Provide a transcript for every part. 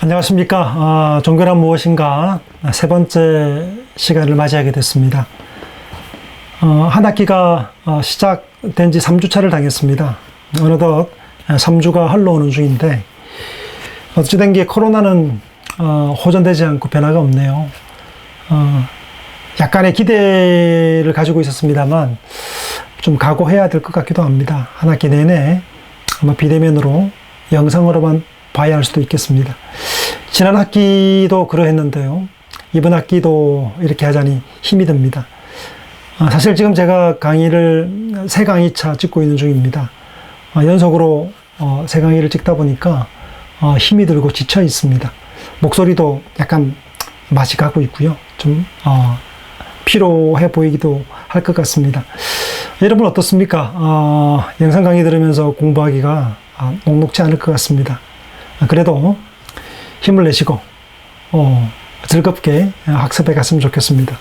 안녕하십니까. 종교란 무엇인가 세 번째 시간을 맞이하게 됐습니다. 한 학기가 시작된 지 3주차를 당했습니다. 어느덧 3주가 흘러오는 중인데 어찌된 게 코로나는 호전되지 않고 변화가 없네요. 약간의 기대를 가지고 있었습니다만 좀 각오해야 될 것 같기도 합니다. 한 학기 내내 아마 비대면으로 영상으로만 봐야 할 수도 있겠습니다. 지난 학기도 그러했는데요. 이번 학기도 이렇게 하자니 힘이 듭니다. 사실 지금 제가 강의를 세 강의차 찍고 있는 중입니다. 연속으로 세 강의를 찍다 보니까 힘이 들고 지쳐 있습니다. 목소리도 약간 맛이 가고 있고요. 좀 피로해 보이기도 할 것 같습니다. 여러분 어떻습니까? 영상 강의 들으면서 공부하기가 녹록지 않을 것 같습니다. 그래도 힘을 내시고 즐겁게 학습해 갔으면 좋겠습니다.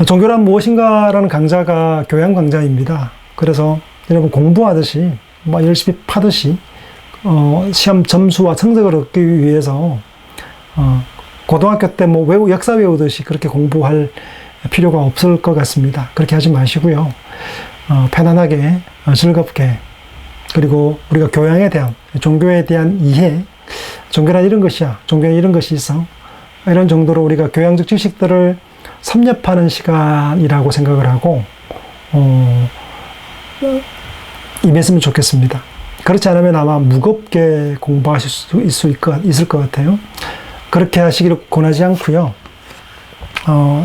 종교란 무엇인가라는 강좌가 교양 강좌입니다. 그래서 여러분 공부하듯이 열심히 파듯이 시험 점수와 성적을 얻기 위해서 고등학교 때 역사 외우듯이 그렇게 공부할 필요가 없을 것 같습니다. 그렇게 하지 마시고요. 편안하게 즐겁게, 그리고 우리가 교양에 대한, 종교에 대한 이해, 종교란 이런 것이야, 종교는 이런 것이 있어, 이런 정도로 우리가 교양적 지식들을 섭렵하는 시간이라고 생각을 하고 임했으면 좋겠습니다. 그렇지 않으면 아마 무겁게 공부하실 수 있을 것 같아요. 그렇게 하시기를 권하지 않고요.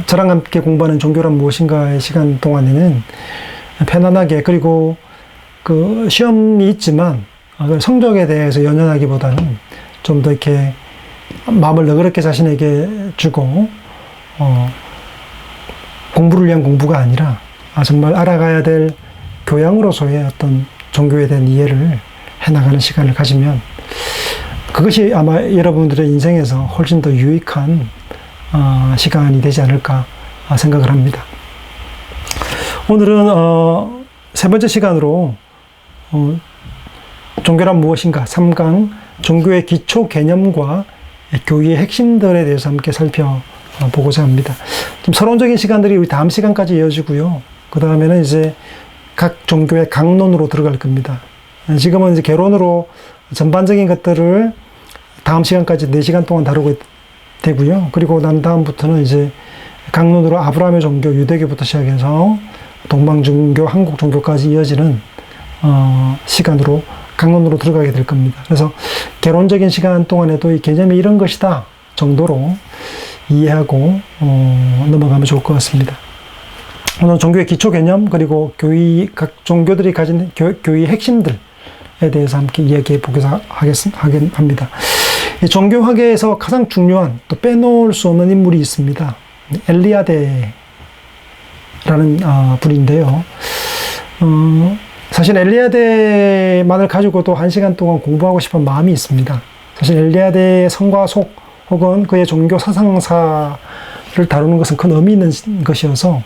저랑 함께 공부하는 종교란 무엇인가의 시간 동안에는 편안하게, 그리고 그 시험이 있지만 성적에 대해서 연연하기보다는 좀 더 이렇게 마음을 너그럽게 자신에게 주고 공부를 위한 공부가 아니라 정말 알아가야 될 교양으로서의 어떤 종교에 대한 이해를 해나가는 시간을 가지면 그것이 아마 여러분들의 인생에서 훨씬 더 유익한 시간이 되지 않을까 생각을 합니다. 오늘은 세 번째 시간으로 종교란 무엇인가 3강 종교의 기초 개념과 교리의 핵심들에 대해서 함께 살펴보고자 합니다. 좀 서론적인 시간들이 우리 다음 시간까지 이어지고요. 그 다음에는 이제 각 종교의 강론으로 들어갈 겁니다. 지금은 이제 개론으로 전반적인 것들을 다음 시간까지 4시간 동안 다루고 되고요. 그리고 난 다음부터는 이제 강론으로 아브라함의 종교, 유대교부터 시작해서 동방종교, 한국 종교까지 이어지는 시간으로 강론으로 들어가게 될 겁니다. 그래서 개론적인 시간 동안에도 이 개념이 이런 것이다 정도로 이해하고 넘어가면 좋을 것 같습니다. 오늘 종교의 기초 개념, 그리고 각 종교들이 가진 교의 핵심들에 대해서 함께 이야기해 보고자 합니다. 이 종교학에서 가장 중요한, 또 빼놓을 수 없는 인물이 있습니다. 엘리야데라는 분인데요. 사실 엘리야데만을 가지고도 1시간 동안 공부하고 싶은 마음이 있습니다. 사실 엘리야데의 성과 속, 혹은 그의 종교 사상사를 다루는 것은 큰 의미 있는 것이어서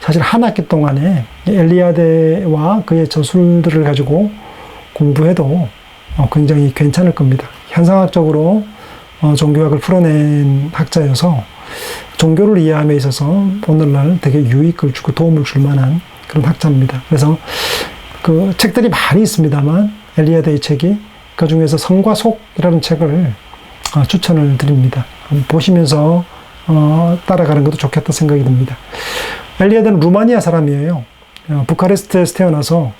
사실 한 학기 동안에 엘리야데와 그의 저술들을 가지고 공부해도 굉장히 괜찮을 겁니다. 현상학적으로 종교학을 풀어낸 학자여서 종교를 이해함에 있어서 오늘날 되게 유익을 주고 도움을 줄 만한 그런 학자입니다. 그래서 그 책들이 많이 있습니다만 엘리야데의 책이 그 중에서 성과 속이라는 책을 추천을 드립니다. 보시면서 따라가는 것도 좋겠다 생각이 듭니다. 엘리야데는 루마니아 사람이에요. 부카레스트에서 태어나서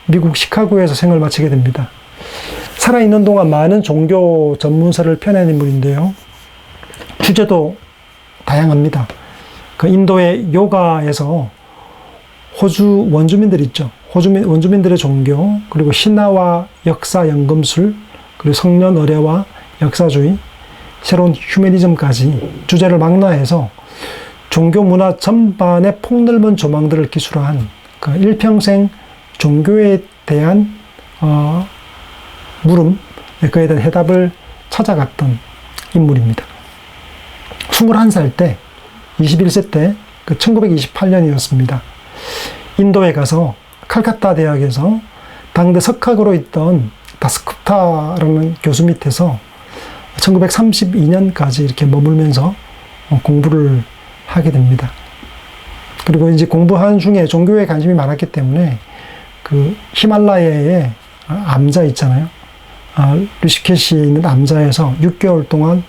미국 시카고에서 생을 마치게 됩니다. 살아있는 동안 많은 종교 전문서를 펴낸 인물인데요. 주제도 다양합니다. 그 인도의 요가에서 호주 원주민들 있죠. 원주민들의 종교, 그리고 신화와 역사 연금술, 그리고 성년 의례와 역사주의, 새로운 휴머니즘까지 주제를 망라해서 종교 문화 전반의 폭넓은 조망들을 기술한 그 일평생 종교에 대한 물음, 그에 대한 해답을 찾아갔던 인물입니다. 21살 때, 21세 때, 그 1928년이었습니다. 인도에 가서 칼카타 대학에서 당대 석학으로 있던 다스쿠타라는 교수 밑에서 1932년까지 이렇게 머물면서 공부를 하게 됩니다. 그리고 이제 공부하는 중에 종교에 관심이 많았기 때문에 그 히말라야의 암자 있잖아요. 르시케시에 있는 암자에서 6개월 동안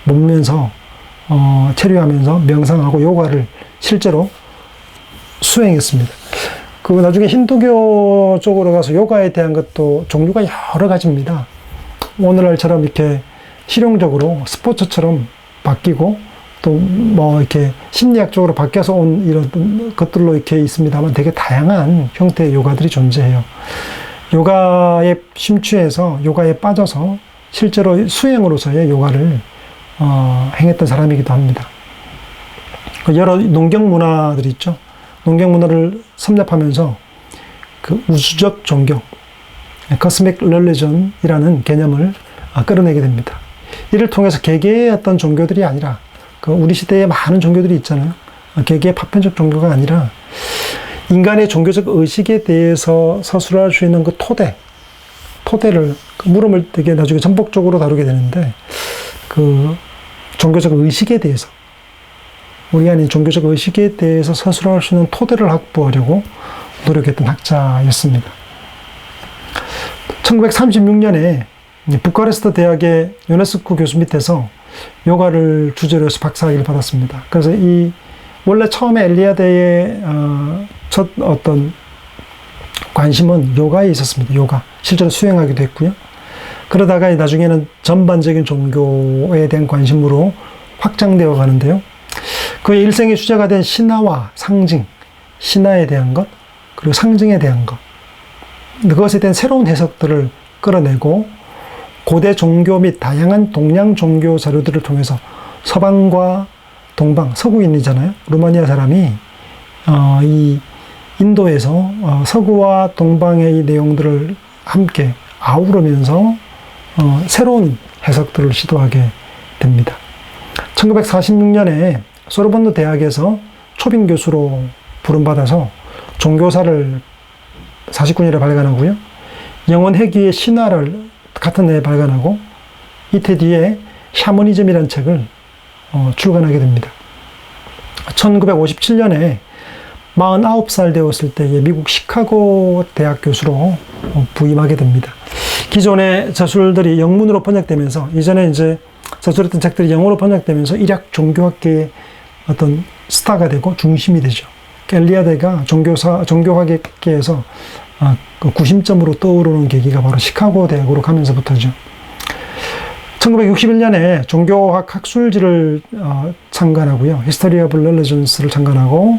머물면서 체류하면서 명상하고 요가를 실제로 수행했습니다. 그 나중에 힌두교 쪽으로 가서 요가에 대한 것도 종류가 여러 가지입니다. 오늘날처럼 이렇게 실용적으로 스포츠처럼 바뀌고 또 뭐 이렇게 심리학적으로 바뀌어서 온 이런 것들로 이렇게 있습니다만 되게 다양한 형태의 요가들이 존재해요. 요가에 심취해서 요가에 빠져서 실제로 수행으로서의 요가를 행했던 사람이기도 합니다. 여러 농경 문화들이 있죠. 농경 문화를 섭렵하면서 그 우주적 종교, Cosmic Religion이라는 개념을 끌어내게 됩니다. 이를 통해서 개개의 어떤 종교들이 아니라 그 우리 시대에 많은 종교들이 있잖아요. 개개의 파편적 종교가 아니라 인간의 종교적 의식에 대해서 서술할 수 있는 그 토대를 그 물음을 되게 나중에 전폭적으로 다루게 되는데 그 종교적 의식에 대해서 우리 안에 종교적 의식에 대해서 서술할 수 있는 토대를 확보하려고 노력했던 학자였습니다. 1936년에 부카레스트 대학의 요네스쿠 교수 밑에서 요가를 주제로 해서 박사학위를 받았습니다. 그래서 원래 처음에 엘리아데의 첫 어떤 관심은 요가에 있었습니다. 요가. 실제로 수행하기도 했고요. 그러다가 나중에는 전반적인 종교에 대한 관심으로 확장되어 가는데요. 그의 일생의 주제가 된 신화와 상징, 신화에 대한 것, 그리고 상징에 대한 것, 그것에 대한 새로운 해석들을 끌어내고 고대 종교 및 다양한 동양 종교 자료들을 통해서 서방과 동방, 서구인이잖아요. 루마니아 사람이 이 인도에서 서구와 동방의 이 내용들을 함께 아우르면서 새로운 해석들을 시도하게 됩니다. 1946년에 소르본느 대학에서 초빙 교수로 부름받아서 종교사를 49년에 발간하고요. 영원 회귀의 신화를 같은 해에 발간하고 이태 뒤에 샤머니즘이라는 책을 출간하게 됩니다. 1957년에 49살 되었을 때에 미국 시카고 대학 교수로 부임하게 됩니다. 기존의 저술들이 영문으로 번역되면서 이전에 이제 저술했던 책들이 영어로 번역되면서 일약 종교학계의 어떤 스타가 되고 중심이 되죠. 엘리아데가 종교학계에서 그 구심점으로 떠오르는 계기가 바로 시카고 대학으로 가면서부터죠. 1961년에 종교학 학술지를 창간하고요. History of Religions를 창간하고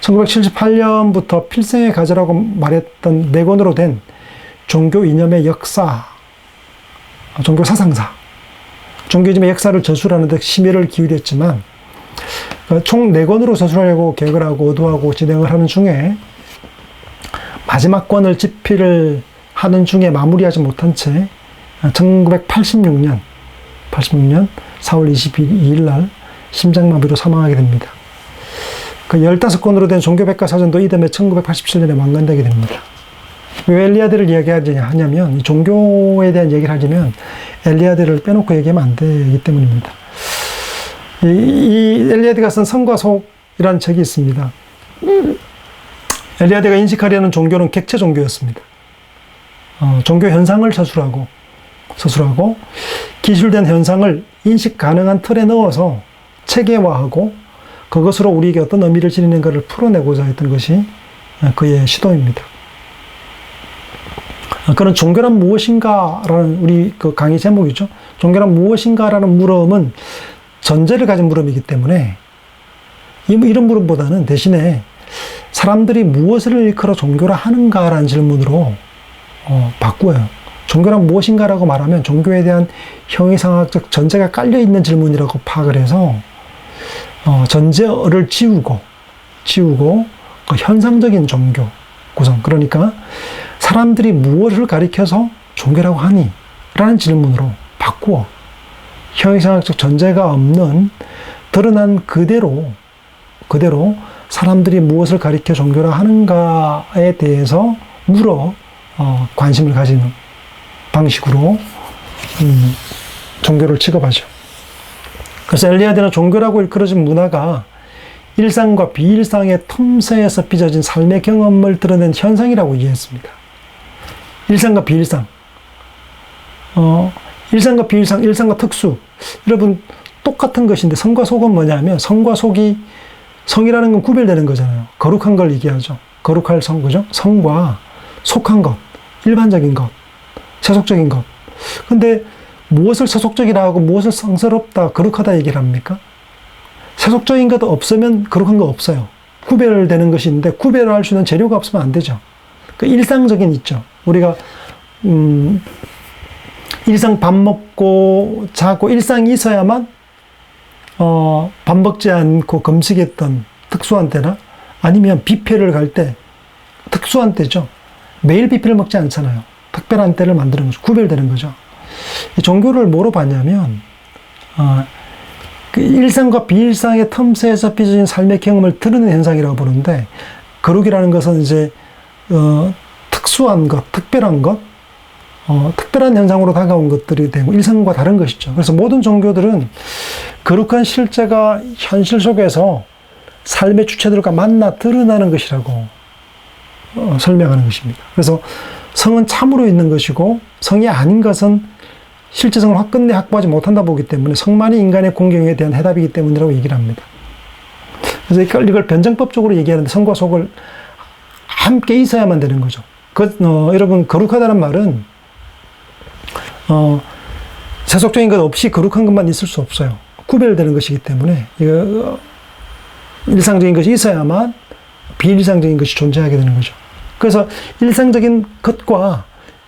1978년부터 필생의 과제라고 말했던 4권으로 된 종교 이념의 역사, 종교 사상사, 종교이즘의 역사를 저술하는 데 심혈을 기울였지만 총 4권으로 저술하려고 계획을 하고 의도하고 진행을 하는 중에 마지막 권을 집필을 하는 중에 마무리하지 못한 채 1986년 4월 22일 날 심장마비로 사망하게 됩니다. 그 15권으로 된 종교백과사전도 이듬해 1987년에 완간되게 됩니다. 왜 엘리아데를 이야기하냐면 이 종교에 대한 얘기를 하려면 엘리아데를 빼놓고 얘기하면 안 되기 때문입니다. 이 엘리아데가 쓴 성과 속이라는 책이 있습니다. 엘리아데가 인식하려는 종교는 객체 종교였습니다. 종교 현상을 서술하고 기술된 현상을 인식 가능한 틀에 넣어서 체계화하고 그것으로 우리에게 어떤 의미를 지니는가를 풀어내고자 했던 것이 그의 시도입니다. 그런 종교란 무엇인가라는 우리 그 강의 제목이죠. 종교란 무엇인가라는 물음은 전제를 가진 물음이기 때문에 이런 물음보다는 대신에 사람들이 무엇을 일컬어 종교라 하는가라는 질문으로 바꾸어요. 종교란 무엇인가라고 말하면 종교에 대한 형이상학적 전제가 깔려있는 질문이라고 파악을 해서 전제를 지우고 그 현상적인 종교 구성, 그러니까 사람들이 무엇을 가리켜서 종교라고 하니? 라는 질문으로 바꾸어 형이상학적 전제가 없는 드러난 그대로 사람들이 무엇을 가리켜 종교라 하는가에 대해서 물어 관심을 가지는 방식으로 종교를 취급하죠. 그래서 엘리아드는 종교라고 일컬어진 문화가 일상과 비일상의 틈새에서 빚어진 삶의 경험을 드러낸 현상이라고 이해했습니다. 일상과 비일상. 일상과 비일상, 일상과 특수. 여러분, 똑같은 것인데 성과 속은 뭐냐면 성과 속이, 성이라는 건 구별되는 거잖아요. 거룩한 걸 얘기하죠. 거룩할 성, 그죠? 성과 속한 것, 일반적인 것, 세속적인 것. 근데 무엇을 세속적이라 하고 무엇을 성스럽다, 거룩하다 얘기를 합니까? 세속적인 것 없으면 거룩한 거 없어요. 구별되는 것이 있는데 구별을 할 수 있는 재료가 없으면 안 되죠. 그 일상적인 있죠. 우리가 일상 밥 먹고 자고 일상이 있어야만 밥 먹지 않고 금식했던 특수한 때나 아니면 뷔페를 갈 때 특수한 때죠. 매일 뷔페를 먹지 않잖아요. 특별한 때를 만드는 거죠. 구별되는 거죠. 종교를 뭐로 봤냐면 그 일상과 비일상의 틈새에서 빚어진 삶의 경험을 드러내는 현상이라고 보는데, 거룩이라는 것은 이제 특수한 것, 특별한 것, 특별한 현상으로 다가온 것들이 되고 일상과 다른 것이죠. 그래서 모든 종교들은 거룩한 실제가 현실 속에서 삶의 주체들과 만나 드러나는 것이라고 설명하는 것입니다. 그래서 성은 참으로 있는 것이고 성이 아닌 것은 실제성을 끝내 확보하지 못한다 보기 때문에 성만이 인간의 공경에 대한 해답이기 때문이라고 얘기를 합니다. 그래서 이걸 변증법적으로 얘기하는데 성과 속을 함께 있어야만 되는 거죠. 여러분, 거룩하다는 말은 세속적인 것 없이 거룩한 것만 있을 수 없어요. 구별되는 것이기 때문에 일상적인 것이 있어야만 비일상적인 것이 존재하게 되는 거죠. 그래서 일상적인 것과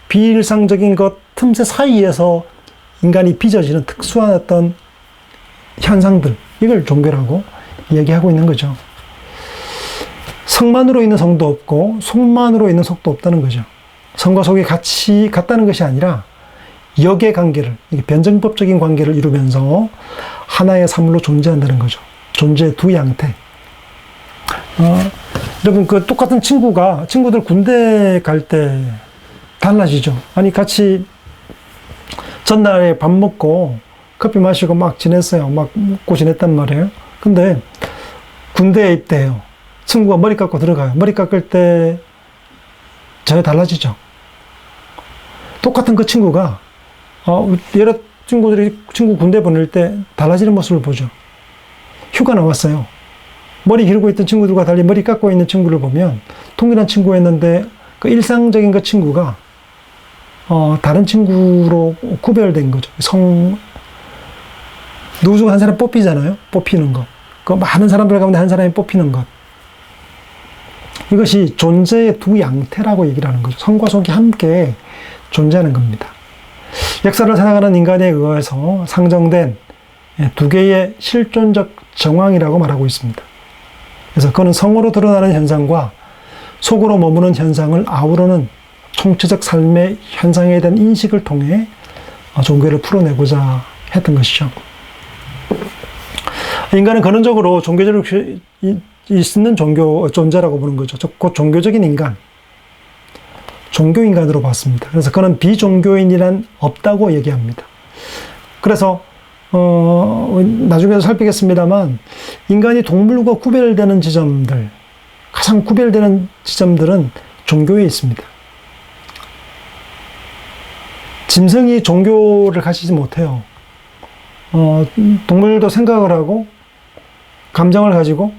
비일상적인 것 틈새 사이에서 인간이 빚어지는 특수한 어떤 현상들, 이걸 종교라고 얘기하고 있는 거죠. 성만으로 있는 성도 없고 속만으로 있는 속도 없다는 거죠. 성과 속이 같이 같다는 것이 아니라 역의 관계를, 변증법적인 관계를 이루면서 하나의 사물로 존재한다는 거죠. 존재의 두 양태. 여러분, 그 똑같은 친구들 군대 갈 때 달라지죠. 아니, 같이 전날에 밥 먹고 커피 마시고 막 지냈어요. 막 먹고 지냈단 말이에요. 근데 군대에 입대해요. 친구가 머리 깎고 들어가요. 머리 깎을 때 전혀 달라지죠. 똑같은 그 친구가 여러 친구들이 친구 군대 보낼 때 달라지는 모습을 보죠. 휴가 나왔어요. 머리 기르고 있던 친구들과 달리 머리 깎고 있는 친구를 보면 동일한 친구였는데 그 일상적인 그 친구가 다른 친구로 구별된 거죠. 누구 중 한 사람 뽑히잖아요. 뽑히는 것. 그 많은 사람들 가운데 한 사람이 뽑히는 것. 이것이 존재의 두 양태라고 얘기를 하는 거죠. 성과 속이 함께 존재하는 겁니다. 역사를 살아가는 인간에 의해서 상정된 두 개의 실존적 정황이라고 말하고 있습니다. 그래서 그는 성으로 드러나는 현상과 속으로 머무는 현상을 아우르는 총체적 삶의 현상에 대한 인식을 통해 종교를 풀어내고자 했던 것이죠. 인간은 근원적으로 종교적으로 있는 존재라고 보는 거죠. 곧 종교적인 인간, 종교인간으로 봤습니다. 그래서 그는 비종교인이란 없다고 얘기합니다. 그래서 나중에도 살피겠습니다만 인간이 동물과 구별되는 지점들, 가장 구별되는 지점들은 종교에 있습니다. 짐승이 종교를 가지지 못해요. 동물도 생각을 하고 감정을 가지고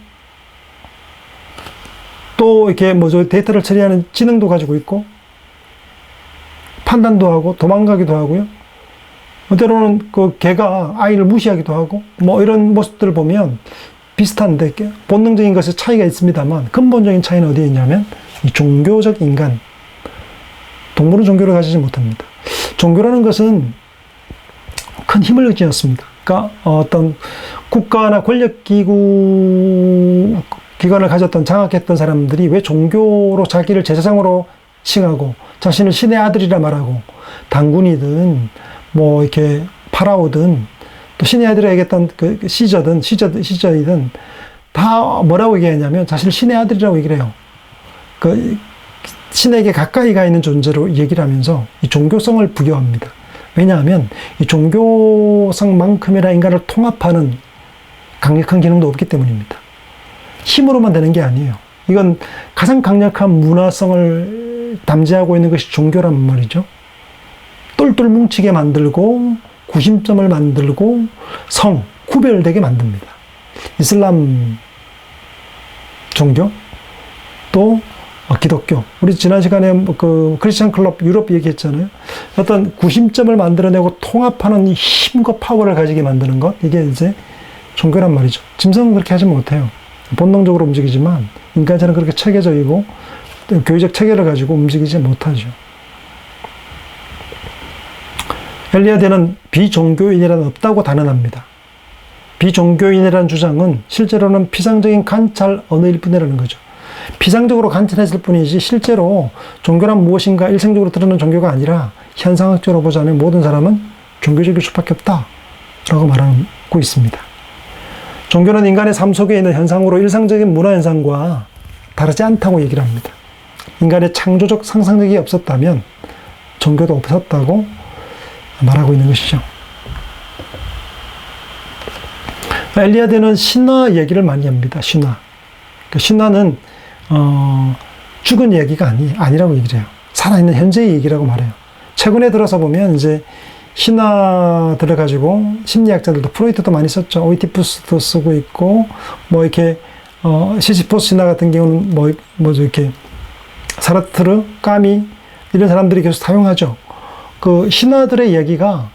또 이렇게 데이터를 처리하는 지능도 가지고 있고 판단도 하고 도망가기도 하고요. 때로는 그 개가 아이를 무시하기도 하고 이런 모습들을 보면 비슷한데 본능적인 것에 차이가 있습니다만 근본적인 차이는 어디에 있냐면 이 종교적 인간, 동물은 종교를 가지지 못합니다. 종교라는 것은 큰 힘을 의지했습니다. 그러니까 어떤 국가나 권력기관을 가졌던 장악했던 사람들이 왜 종교로 자기를 제사장으로 칭하고 자신을 신의 아들이라 말하고 단군이든 이렇게 파라오든 또 신의 아들이라 얘기했던 그 시저이든 다 뭐라고 얘기하냐면 자신을 신의 아들이라고 얘기를 해요. 그 신에게 가까이 가 있는 존재로 얘기를 하면서 이 종교성을 부여합니다. 왜냐하면 이 종교성만큼이나 인간을 통합하는 강력한 기능도 없기 때문입니다. 힘으로만 되는 게 아니에요. 이건 가장 강력한 문화성을 담재하고 있는 것이 종교란 말이죠. 똘똘 뭉치게 만들고 구심점을 만들고 구별되게 만듭니다. 이슬람 종교 또 기독교. 우리 지난 시간에 그 크리스천 클럽 유럽 얘기했잖아요. 어떤 구심점을 만들어내고 통합하는 힘과 파워를 가지게 만드는 것. 이게 이제 종교란 말이죠. 짐승은 그렇게 하지 못해요. 본능적으로 움직이지만 인간처럼 그렇게 체계적이고 교회적 체계를 가지고 움직이지 못하죠. 엘리야드는 비종교인이란 없다고 단언합니다. 비종교인이라는 주장은 실제로는 피상적인 관찰 언어일 뿐이라는 거죠. 피상적으로 관찰했을 뿐이지 실제로 종교란 무엇인가 일생적으로 드러나는 종교가 아니라 현상학적으로 보자면 모든 사람은 종교적일 수밖에 없다라고 말하고 있습니다. 종교는 인간의 삶 속에 있는 현상으로 일상적인 문화현상과 다르지 않다고 얘기를 합니다. 인간의 창조적 상상력이 없었다면 종교도 없었다고 말하고 있는 것이죠. 엘리야드는 신화 얘기를 많이 합니다. 신화. 신화는 죽은 얘기가 아니라고 얘기를 해요. 살아있는 현재의 얘기라고 말해요. 최근에 들어서 보면 이제 신화들을 가지고 심리학자들도 프로이트도 많이 썼죠. 오이디푸스도 쓰고 있고 뭐 이렇게 시시포스 신화 같은 경우는 뭐죠 이렇게 사르트르, 까미 이런 사람들이 계속 사용하죠. 그 신화들의 이야기가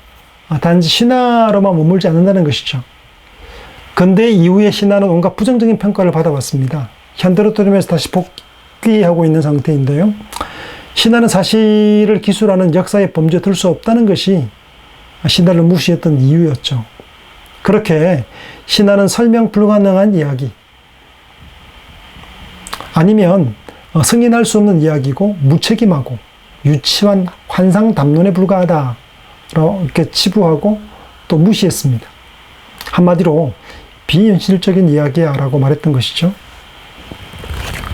단지 신화로만 머물지 않는다는 것이죠. 근대 이후의 신화는 온갖 부정적인 평가를 받아왔습니다. 현대로 돌아오면서 다시 복귀하고 있는 상태인데요. 신화는 사실을 기술하는 역사의 범주에 들 수 없다는 것이 신화를 무시했던 이유였죠. 그렇게 신화는 설명 불가능한 이야기, 아니면 승인할 수 없는 이야기고 무책임하고 유치한 환상 담론에 불과하다 이렇게 치부하고 또 무시했습니다. 한마디로 비현실적인 이야기야 라고 말했던 것이죠.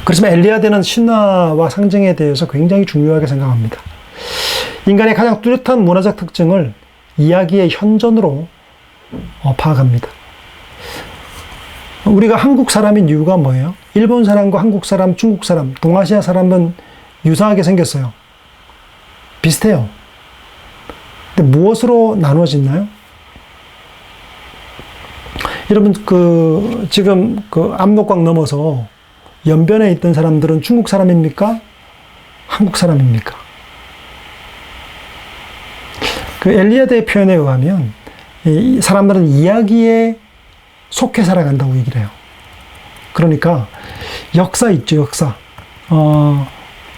그렇지만 엘리야드는 신화와 상징에 대해서 굉장히 중요하게 생각합니다. 인간의 가장 뚜렷한 문화적 특징을 이야기의 현존으로 파악합니다. 우리가 한국 사람인 이유가 뭐예요? 일본 사람과 한국 사람, 중국 사람, 동아시아 사람은 유사하게 생겼어요. 비슷해요. 근데 무엇으로 나누어졌나요? 여러분, 지금 압록강 넘어서 연변에 있던 사람들은 중국 사람입니까? 한국 사람입니까? 엘리야드의 표현에 의하면 이 사람들은 이야기에 속해 살아간다고 얘기를 해요. 그러니까 역사 있죠, 역사.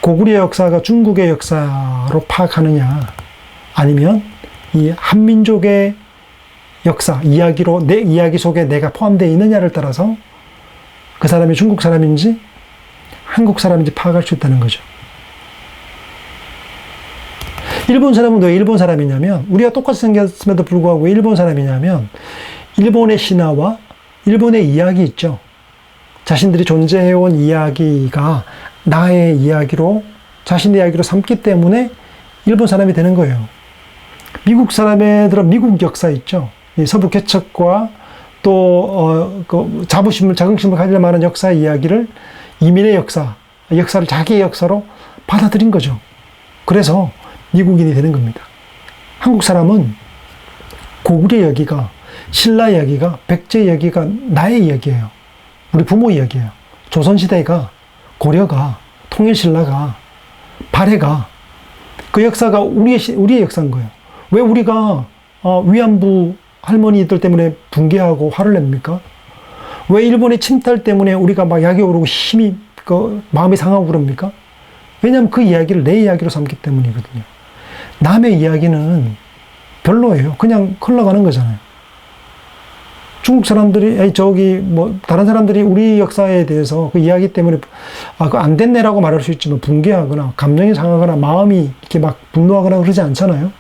고구려의 역사가 중국의 역사로 파악하느냐, 아니면 이 한민족의 역사, 이야기로 내 이야기 속에 내가 포함되어 있느냐를 따라서 그 사람이 중국 사람인지 한국 사람인지 파악할 수 있다는 거죠. 일본 사람은 왜 일본 사람이냐면, 우리가 똑같이 생겼음에도 불구하고 일본 사람이냐면, 일본의 신화와 일본의 이야기 있죠. 자신들이 존재해온 이야기가 나의 이야기로, 자신의 이야기로 삼기 때문에 일본 사람이 되는 거예요. 미국 사람들은 미국 역사 있죠. 이 서부 개척과 또 자긍심을 가질 만한 역사의 이야기를 이민의 역사를 자기의 역사로 받아들인 거죠. 그래서 미국인이 되는 겁니다. 한국 사람은 고구려 이야기가, 신라 이야기가, 백제 이야기가 나의 이야기예요. 우리 부모 이야기예요. 조선시대가, 고려가, 통일신라가, 발해가, 그 역사가 우리의 역사인 거예요. 왜 우리가 위안부 할머니들 때문에 붕괴하고 화를 냅니까? 왜 일본의 침탈 때문에 우리가 막 약이 오르고 힘이 마음이 상하고 그럽니까? 왜냐하면 그 이야기를 내 이야기로 삼기 때문이거든요. 남의 이야기는 별로예요. 그냥 흘러가는 거잖아요. 중국 사람들이, 다른 사람들이 우리 역사에 대해서 그 이야기 때문에, 그거 안 됐네라고 말할 수 있지만 붕괴하거나, 감정이 상하거나, 마음이 이렇게 막 분노하거나 그러지 않잖아요.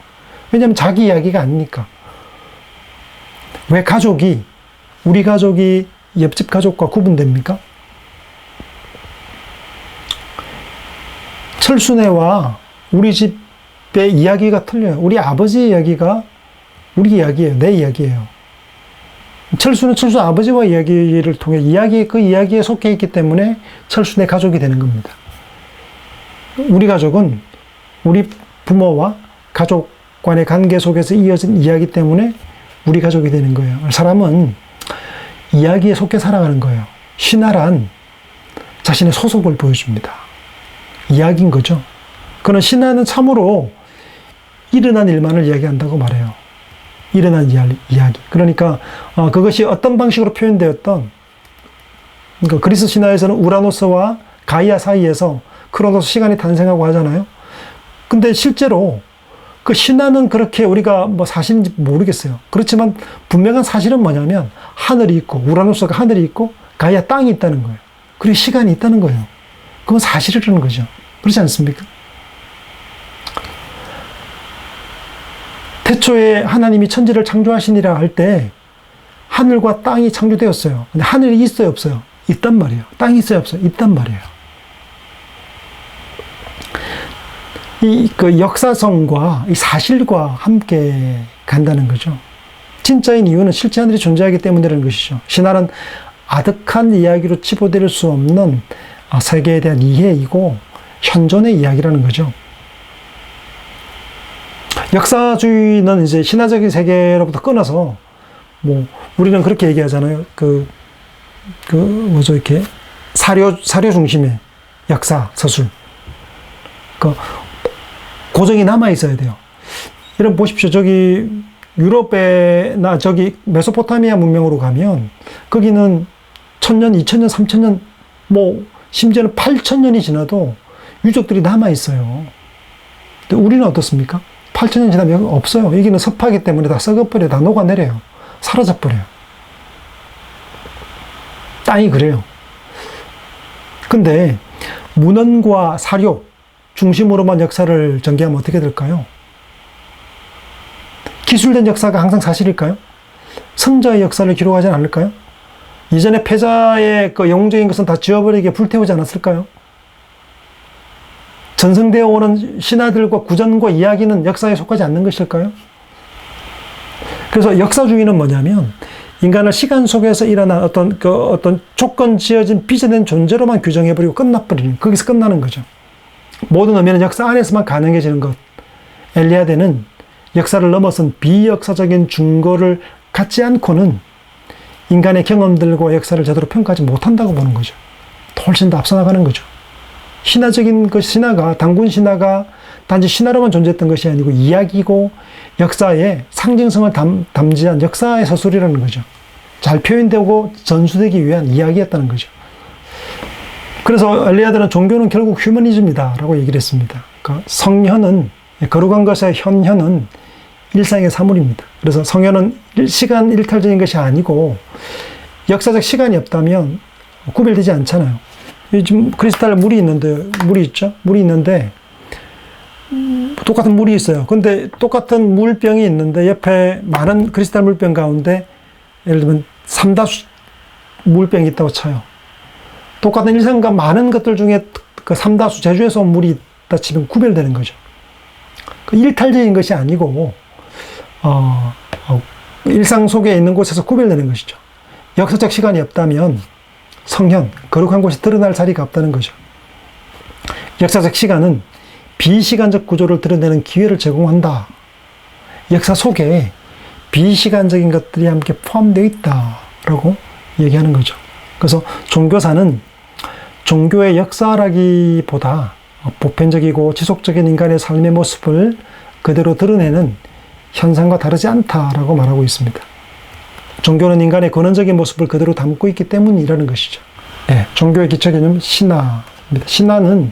왜냐하면 자기 이야기가 아니니까. 왜 우리 가족이 옆집 가족과 구분됩니까? 철순애와 우리 집 이야기가 틀려요. 우리 아버지 이야기가 우리 이야기예요. 내 이야기예요. 철수는 철수 아버지와 이야기를 통해 그 이야기에 속해 있기 때문에 철수 내 가족이 되는 겁니다. 우리 가족은 우리 부모와 가족 간의 관계 속에서 이어진 이야기 때문에 우리 가족이 되는 거예요. 사람은 이야기에 속해 살아가는 거예요. 신화란 자신의 소속을 보여줍니다. 이야기인 거죠. 그는 신화는 참으로 일어난 일만을 이야기한다고 말해요. 일어난 이야기. 그러니까 그것이 어떤 방식으로 표현되었던, 그러니까 그리스 신화에서는 우라노스와 가이아 사이에서 크로노스 시간이 탄생하고 하잖아요. 근데 실제로 그 신화는 그렇게 우리가 뭐 사실인지 모르겠어요. 그렇지만 분명한 사실은 뭐냐면 하늘이 있고 우라노스가 하늘이 있고 가이아 땅이 있다는 거예요. 그리고 시간이 있다는 거예요. 그건 사실이라는 거죠. 그렇지 않습니까? 태초에 하나님이 천지를 창조하시니라 할 때 하늘과 땅이 창조되었어요. 근데 하늘이 있어요, 없어요? 있단 말이에요. 땅이 있어요, 없어요? 있단 말이에요. 그 역사성과 이 사실과 함께 간다는 거죠. 진짜인 이유는 실제 하늘이 존재하기 때문이라는 것이죠. 신화는 아득한 이야기로 치부될 수 없는 세계에 대한 이해이고 현존의 이야기라는 거죠. 역사주의는 이제 신화적인 세계로부터 끊어서, 뭐, 우리는 그렇게 얘기하잖아요. 이렇게, 사료 중심의 역사, 서술. 고정이 남아있어야 돼요. 이런 보십시오. 저기, 유럽에나 저기, 메소포타미아 문명으로 가면, 거기는 1000년, 2000년, 3000년, 뭐, 심지어는 8000년이 지나도 유적들이 남아있어요. 근데 우리는 어떻습니까? 8000년 지나면 없어요. 여기는 습하기 때문에 다 썩어버려요. 다 녹아내려요. 사라져버려요. 땅이 그래요. 근데 문헌과 사료 중심으로만 역사를 전개하면 어떻게 될까요? 기술된 역사가 항상 사실일까요? 성자의 역사를 기록하지 않을까요? 이전에 패자의 그 영웅적인 것은 다 지워버리게 불태우지 않았을까요? 전승되어 오는 신화들과 구전과 이야기는 역사에 속하지 않는 것일까요? 그래서 역사주의는 뭐냐면 인간을 시간 속에서 일어난 어떤 조건 지어진 빚어낸 존재로만 규정해버리고 끝나버리는, 거기서 끝나는 거죠. 모든 의미는 역사 안에서만 가능해지는 것. 엘리아데는 역사를 넘어선 비역사적인 증거를 갖지 않고는 인간의 경험들과 역사를 제대로 평가하지 못한다고 보는 거죠. 훨씬 더 앞서 나가는 거죠. 신화적인 신화가, 단군 신화가 단지 신화로만 존재했던 것이 아니고 이야기고 역사의 상징성을 담지한 역사의 서술이라는 거죠. 잘 표현되고 전수되기 위한 이야기였다는 거죠. 그래서 엘리아드는 종교는 결국 휴머니즘이다 라고 얘기를 했습니다. 그러니까 성현은, 거룩한 것의 현현은 일상의 사물입니다. 그래서 성현은 시간 일탈적인 것이 아니고 역사적 시간이 없다면 구별되지 않잖아요. 요즘 크리스탈 물이 있죠? 물이 있는데, 똑같은 물이 있어요. 근데 똑같은 물병이 있는데, 옆에 많은 크리스탈 물병 가운데, 예를 들면, 삼다수 물병이 있다고 쳐요. 똑같은 일상과 많은 것들 중에 그 삼다수, 제주에서 온 물이 있다 치면 구별되는 거죠. 그 일탈적인 것이 아니고, 일상 속에 있는 곳에서 구별되는 것이죠. 역사적 시간이 없다면, 성현, 거룩한 곳이 드러날 자리가 없다는 거죠. 역사적 시간은 비시간적 구조를 드러내는 기회를 제공한다. 역사 속에 비시간적인 것들이 함께 포함되어 있다라고 얘기하는 거죠. 그래서 종교사는 종교의 역사라기보다 보편적이고 지속적인 인간의 삶의 모습을 그대로 드러내는 현상과 다르지 않다라고 말하고 있습니다. 종교는 인간의 근원적인 모습을 그대로 담고 있기 때문이라는 것이죠. 네, 종교의 기초 개념은 신화입니다. 신화는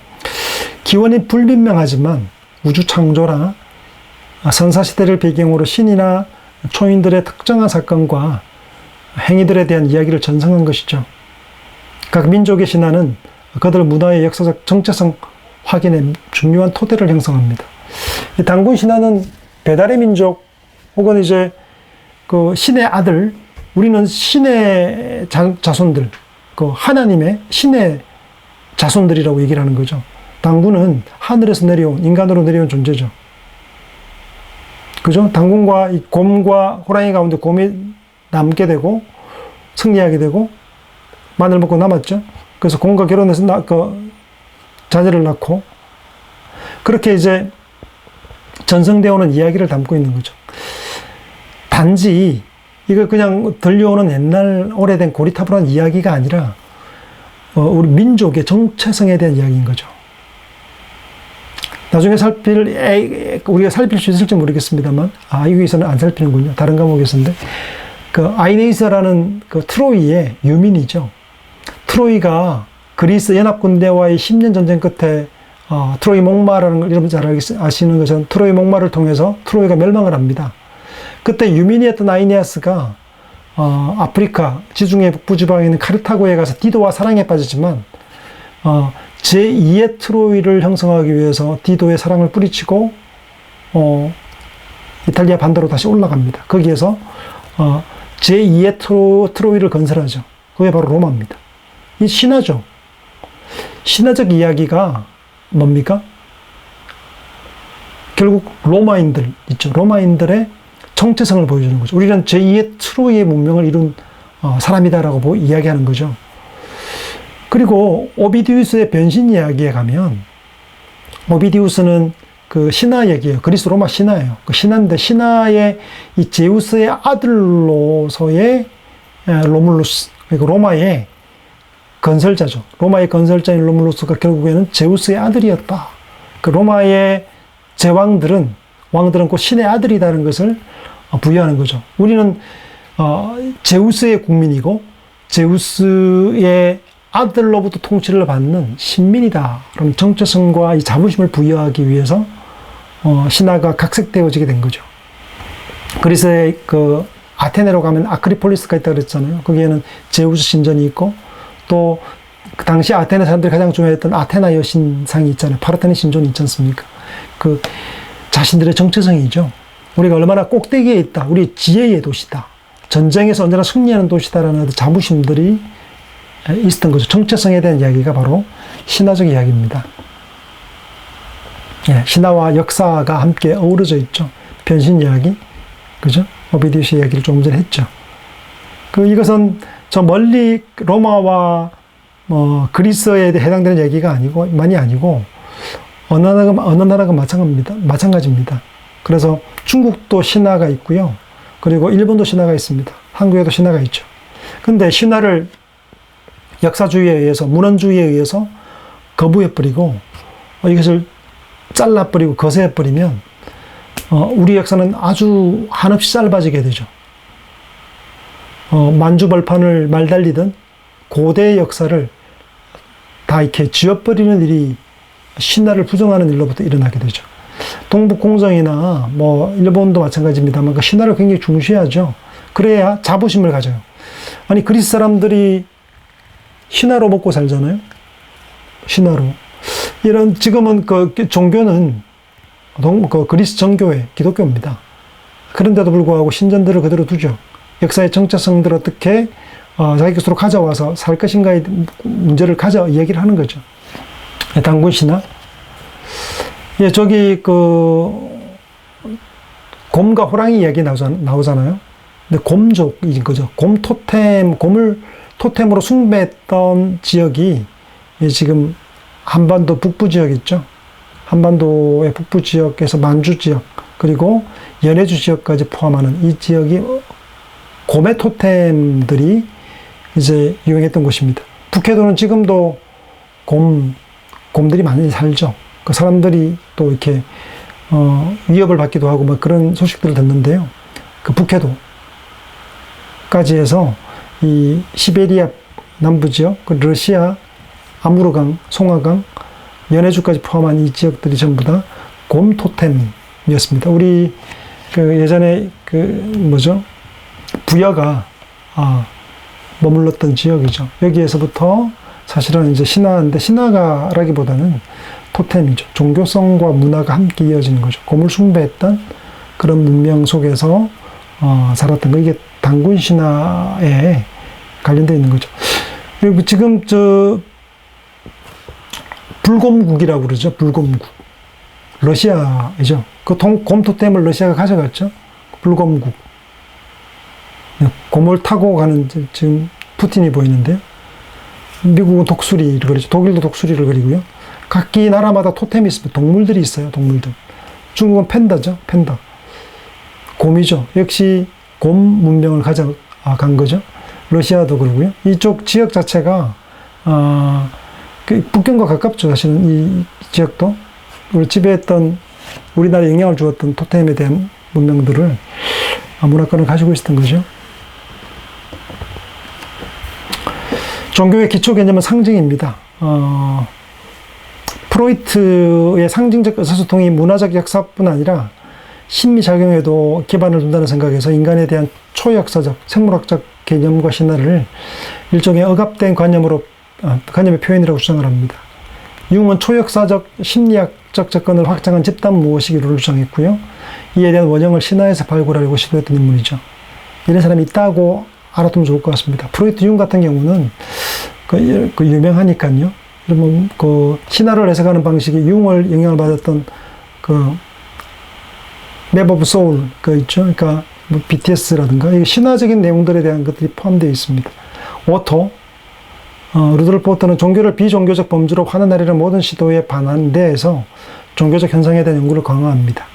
기원이 불분명하지만 우주 창조나 선사시대를 배경으로 신이나 초인들의 특정한 사건과 행위들에 대한 이야기를 전승한 것이죠. 각 민족의 신화는 그들 문화의 역사적 정체성 확인에 중요한 토대를 형성합니다. 이 단군 신화는 배달의 민족 혹은 이제 그 신의 아들, 우리는 신의 자손들, 그 하나님의 신의 자손들이라고 얘기를 하는 거죠. 단군은 하늘에서 내려온, 인간으로 내려온 존재죠. 그죠? 당군과 이 곰과 호랑이 가운데 곰이 남게 되고 승리하게 되고 마늘 먹고 남았죠. 그래서 곰과 결혼해서 자녀를 낳고 그렇게 이제 전승되어 오는 이야기를 담고 있는 거죠. 단지 이거 그냥 들려오는 옛날 오래된 고리타분한 이야기가 아니라 우리 민족의 정체성에 대한 이야기인 거죠. 나중에 우리가 살필 수 있을지 모르겠습니다만, 여기서는 안 살피는군요. 다른 과목에서인데, 아이네이스라는 트로이의 유민이죠. 트로이가 그리스 연합군대와의 10년 전쟁 끝에, 트로이 목마라는 걸 여러분 잘 아시는 것처럼 트로이 목마를 통해서 트로이가 멸망을 합니다. 그때 유민이었던 아이네아스가, 아프리카, 지중해 북부지방에 있는 카르타고에 가서 디도와 사랑에 빠지지만, 제2의 트로이를 형성하기 위해서 디도의 사랑을 뿌리치고 이탈리아 반도로 다시 올라갑니다. 거기에서 제2의 트로이를 건설하죠. 그게 바로 로마입니다. 이 신화죠. 신화적 이야기가 뭡니까? 결국 로마인들 있죠. 로마인들의 정체성을 보여주는 거죠. 우리는 제2의 트로이의 문명을 이룬 사람이다라고 이야기하는 거죠. 그리고 오비디우스의 변신 이야기에 가면 오비디우스는 그 신화 얘기예요. 그리스 로마 신화예요. 그 신화인데 신화의 이 제우스의 아들로서의 로물루스, 그리고 로마의 건설자죠. 로마의 건설자인 로물루스가 결국에는 제우스의 아들이었다. 그 로마의 제왕들은 곧 신의 아들이라는 것을 부여하는 거죠. 우리는 제우스의 국민이고 제우스의 아들로부터 통치를 받는 신민이다. 그런 정체성과 이 자부심을 부여하기 위해서 신화가 각색되어지게 된 거죠. 그리스의 아테네로 가면 아크리폴리스가 있다고 그랬잖아요. 거기에는 제우스 신전이 있고 또 그 당시 아테네 사람들이 가장 좋아했던 아테나 여신상이 있잖아요. 파르테논 신전이 있지 않습니까? 그 자신들의 정체성이죠. 우리가 얼마나 꼭대기에 있다. 우리 지혜의 도시다. 전쟁에서 언제나 승리하는 도시다라는 자부심들이 있었던 거죠. 정체성에 대한 이야기가 바로 신화적 이야기입니다. 신화와 역사가 함께 어우러져 있죠. 변신 이야기, 그죠? 오비디우스 이야기를 조금 전에 했죠. 이것은 저 멀리 로마와 그리스에 해당되는 얘기가 아니고 어느 나라가 마찬가지입니다. 그래서 중국도 신화가 있고요. 그리고 일본도 신화가 있습니다. 한국에도 신화가 있죠. 근데 신화를 역사주의에 의해서, 문헌주의에 의해서 거부해버리고 이것을 잘라버리고 거세해버리면 우리 역사는 아주 한없이 짧아지게 되죠. 만주벌판을 말달리던 고대의 역사를 다 이렇게 지워버리는 일이 신화를 부정하는 일로부터 일어나게 되죠. 동북공정이나 일본도 마찬가지입니다만 그 신화를 굉장히 중시하죠. 그래야 자부심을 가져요. 아니 그리스 사람들이 신화로 먹고 살잖아요. 신화로. 지금은 종교는 그리스 정교회, 기독교입니다. 그런데도 불구하고 신전들을 그대로 두죠. 역사의 정체성들을 어떻게 자기 것으로 가져와서 살 것인가의 문제를 얘기를 하는 거죠. 단군 신화. 저기 곰과 호랑이 이야기 나오잖아요. 근데 곰족인 거죠. 곰을 토템으로 숭배했던 지역이 지금 한반도 북부 지역 있죠. 한반도의 북부 지역에서 만주 지역 그리고 연해주 지역까지 포함하는 이 지역이 곰의 토템들이 이제 유행했던 곳입니다. 북해도는 지금도 곰들이 많이 살죠. 그 사람들이 또 이렇게 위협을 받기도 하고 그런 소식들을 듣는데요. 그 북해도까지 해서 이 시베리아 남부 지역, 러시아 아무르강, 송화강, 연해주까지 포함한 이 지역들이 전부 다 곰 토템이었습니다. 우리 예전에 부여가 머물렀던 지역이죠. 여기에서부터 사실은 이제 신화인데 신화가라기보다는 토템이죠. 종교성과 문화가 함께 이어지는 거죠. 곰을 숭배했던 그런 문명 속에서 살았던 거. 이게 단군 신화에 관련되어 있는 거죠. 그리고 지금 불곰국이라고 그러죠. 불곰국. 러시아이죠. 그 곰 토템을 러시아가 가져갔죠. 불곰국. 곰을 타고 가는 지금 푸틴이 보이는데요. 미국은 독수리를 그리죠. 독일도 독수리를 그리고요. 각기 나라마다 토템이 있습니다. 동물들이 있어요. 동물들. 중국은 팬다죠. 팬다. 곰이죠. 역시 곰 문명을 가져간 거죠. 러시아도 그러고요. 이쪽 지역 자체가 북경과 가깝죠. 사실은 이 지역도 지배했던 우리나라에 영향을 주었던 토템에 대한 문명들을 문화권을 가지고 있었던 거죠. 종교의 기초 개념은 상징입니다. 프로이트의 상징적 의사소통이 문화적 역사뿐 아니라 심리작용에도 기반을 둔다는 생각에서 인간에 대한 초역사적, 생물학적 개념과 신화를 일종의 억압된 관념의 표현이라고 주장을 합니다. 융은 초역사적, 심리학적 접근을 확장한 집단 무의식이를 주장했고요. 이에 대한 원형을 신화에서 발굴하려고 시도했던 인물이죠. 이런 사람이 있다고 알아두면 좋을 것 같습니다. 프로이트, 융 같은 경우는 그 유명하니까요. 그러면 그 신화를 해석하는 방식이 융을 영향을 받았던 그 맵 오브 소울 그 있죠. 그러니까 뭐 BTS라든가 이 신화적인 내용들에 대한 것들이 포함되어 있습니다. 오토 루돌프 오토는 종교를 비종교적 범주로 환원하려는 모든 시도에 반대해서 종교적 현상에 대한 연구를 강화합니다.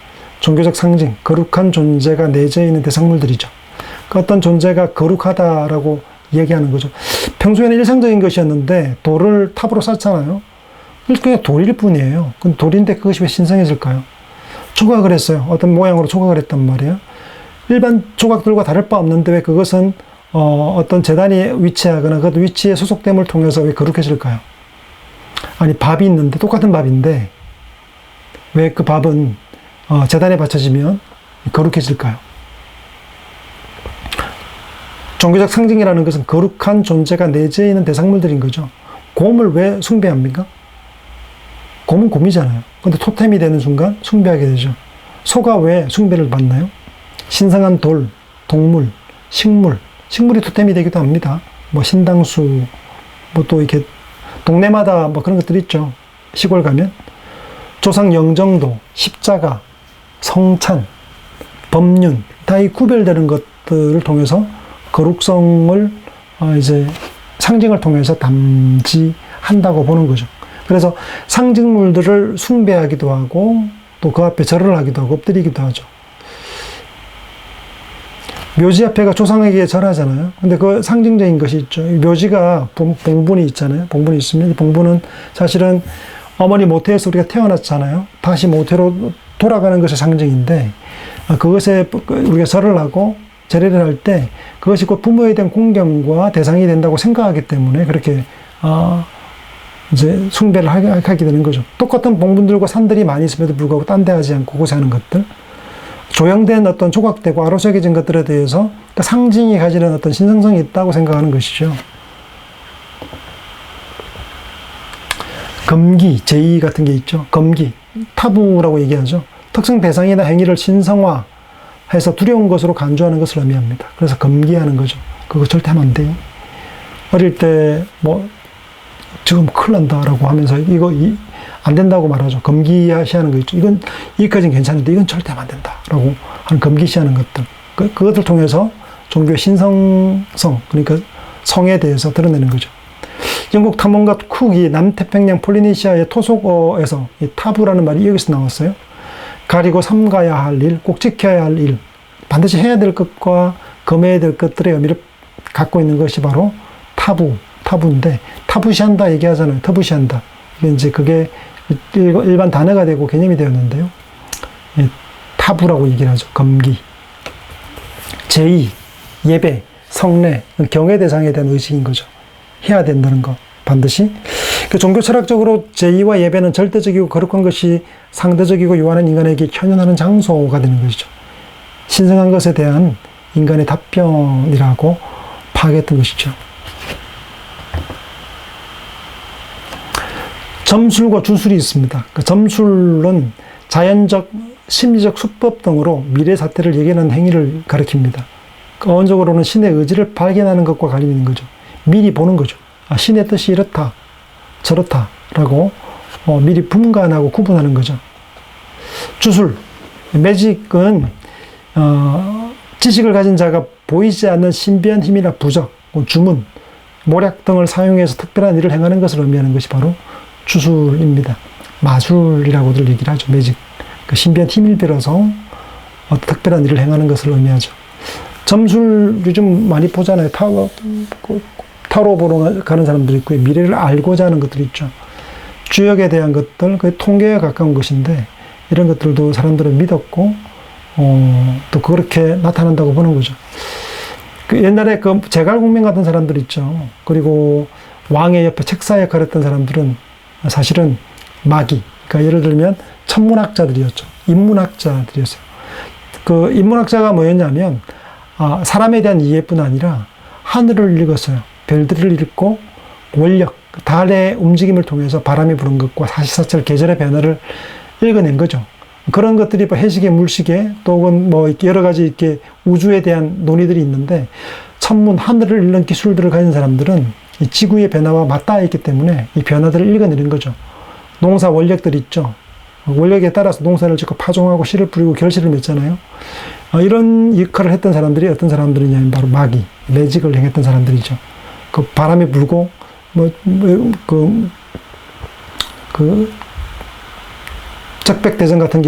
종교적 상징, 거룩한 존재가 내재해 있는 대상물들이죠. 그 어떤 존재가 거룩하다라고 얘기하는 거죠. 평소에는 일상적인 것이었는데 돌을 탑으로 쌓잖아요. 그냥 돌일 뿐이에요. 그럼 돌인데 그것이 왜 신성해질까요? 조각을 했어요. 어떤 모양으로 조각을 했단 말이에요. 일반 조각들과 다를 바 없는데 왜 그것은 어떤 재단이 위치하거나 그 위치에 소속됨을 통해서 왜 거룩해질까요? 아니 밥이 있는데 똑같은 밥인데 왜 그 밥은 재단에 바쳐지면 거룩해질까요? 종교적 상징이라는 것은 거룩한 존재가 내재해 있는 대상물들인 거죠. 곰을 왜 숭배합니까? 곰은 곰이잖아요. 근데 토템이 되는 순간 숭배하게 되죠. 소가 왜 숭배를 받나요? 신성한 돌, 동물, 식물이 토템이 되기도 합니다. 뭐 신당수, 뭐 또 이렇게 동네마다 뭐 그런 것들 있죠. 시골 가면 조상 영정도, 십자가, 성찬, 법륜 다 이 구별되는 것들을 통해서 거룩성을 이제 상징을 통해서 담지한다고 보는 거죠. 그래서 상징물들을 숭배하기도 하고 또 그 앞에 절을 하기도 하고 엎드리기도 하죠. 묘지 앞에가 조상에게 절하잖아요. 근데 그 상징적인 것이 있죠. 묘지가 봉분이 있잖아요. 봉분이 있으면 이 봉분은 사실은 어머니 모태에서 우리가 태어났잖아요. 다시 모태로 돌아가는 것의 상징인데 그것에 우리가 절을 하고 제례를 할 때 그것이 곧 부모에 대한 공경과 대상이 된다고 생각하기 때문에 그렇게 이제 숭배를 하게 되는 거죠. 똑같은 봉분들과 산들이 많이 있음에도 불구하고 딴 데 하지 않고 그곳에 하는 것들. 조형된 어떤 조각되고 아로새겨진 것들에 대해서 그러니까 상징이 가지는 어떤 신성성이 있다고 생각하는 것이죠. 검기, 제의 같은 게 있죠. 검기, 타부라고 얘기하죠. 특정 대상이나 행위를 신성화해서 두려운 것으로 간주하는 것을 의미합니다. 그래서 검기하는 거죠. 그거 절대 하면 안 돼요. 어릴 때 뭐 지금 큰일 난다라고 하면서 이거 안 된다고 말하죠. 검기시하는 거 있죠. 이것까지는 괜찮은데 이건 절대 하면 안 된다라고 하는 검기시하는 것들. 그것을 통해서 종교의 신성성, 그러니까 성에 대해서 드러내는 거죠. 영국 탐험가 쿡이 남태평양 폴리네시아의 토속어에서 이 타부라는 말이 여기서 나왔어요. 가리고 삼가야 할 일, 꼭 지켜야 할 일, 반드시 해야 될 것과 검해야 될 것들의 의미를 갖고 있는 것이 바로 타부인데, 타부시한다 얘기하잖아요. 터부시한다. 이게 이제 그게 일반 단어가 되고 개념이 되었는데요. 타부라고 얘기를 하죠. 검기. 제의, 예배, 성례, 경외 대상에 대한 의식인 거죠. 해야 된다는 거. 반드시. 그 종교 철학적으로 제의와 예배는 절대적이고 거룩한 것이 상대적이고 유한한 인간에게 현현하는 장소가 되는 것이죠. 신성한 것에 대한 인간의 답변이라고 파악했던 것이죠. 점술과 주술이 있습니다. 그 점술은 자연적, 심리적 수법 등으로 미래 사태를 예견하는 행위를 가리킵니다. 어원적으로는 신의 의지를 발견하는 것과 관련이 있는 거죠. 미리 보는 거죠. 신의 뜻이 이렇다, 저렇다라고 미리 분간하고 구분하는 거죠. 주술, 매직은 지식을 가진 자가 보이지 않는 신비한 힘이나 부적, 주문, 모략 등을 사용해서 특별한 일을 행하는 것을 의미하는 것이 바로 주술입니다. 마술이라고들 얘기를 하죠. 매직. 그 신비한 힘을 빌어서 특별한 일을 행하는 것을 의미하죠. 점술 요즘 많이 보잖아요. 타로 보러 가는 사람들이 있고, 미래를 알고자 하는 것들이 있죠. 주역에 대한 것들, 그 통계에 가까운 것인데, 이런 것들도 사람들은 믿었고, 또 그렇게 나타난다고 보는 거죠. 그 옛날에 그 제갈공명 같은 사람들 있죠. 그리고 왕의 옆에 책사 역할을 했던 사람들은 사실은 마기, 그러니까 예를 들면 천문학자들이었죠. 인문학자들이었어요. 그 인문학자가 뭐였냐면, 사람에 대한 이해뿐 아니라 하늘을 읽었어요. 별들을 읽고 원력, 달의 움직임을 통해서 바람이 부는 것과 사시사철 계절의 변화를 읽어낸 거죠. 그런 것들이 뭐 해시계, 물시계, 또 혹은 뭐 여러 가지 이렇게 우주에 대한 논의들이 있는데, 천문, 하늘을 읽는 기술들을 가진 사람들은 이 지구의 변화와 맞닿아 있기 때문에 이 변화들을 읽어내는 거죠. 농사 원력들이 있죠. 원력에 따라서 농사를 짓고 파종하고 씨를 뿌리고 결실을 맺잖아요. 이런 역할을 했던 사람들이 어떤 사람들이냐면 바로 마기, 매직을 행했던 사람들이죠. 그 바람이 불고, 적백대전 같은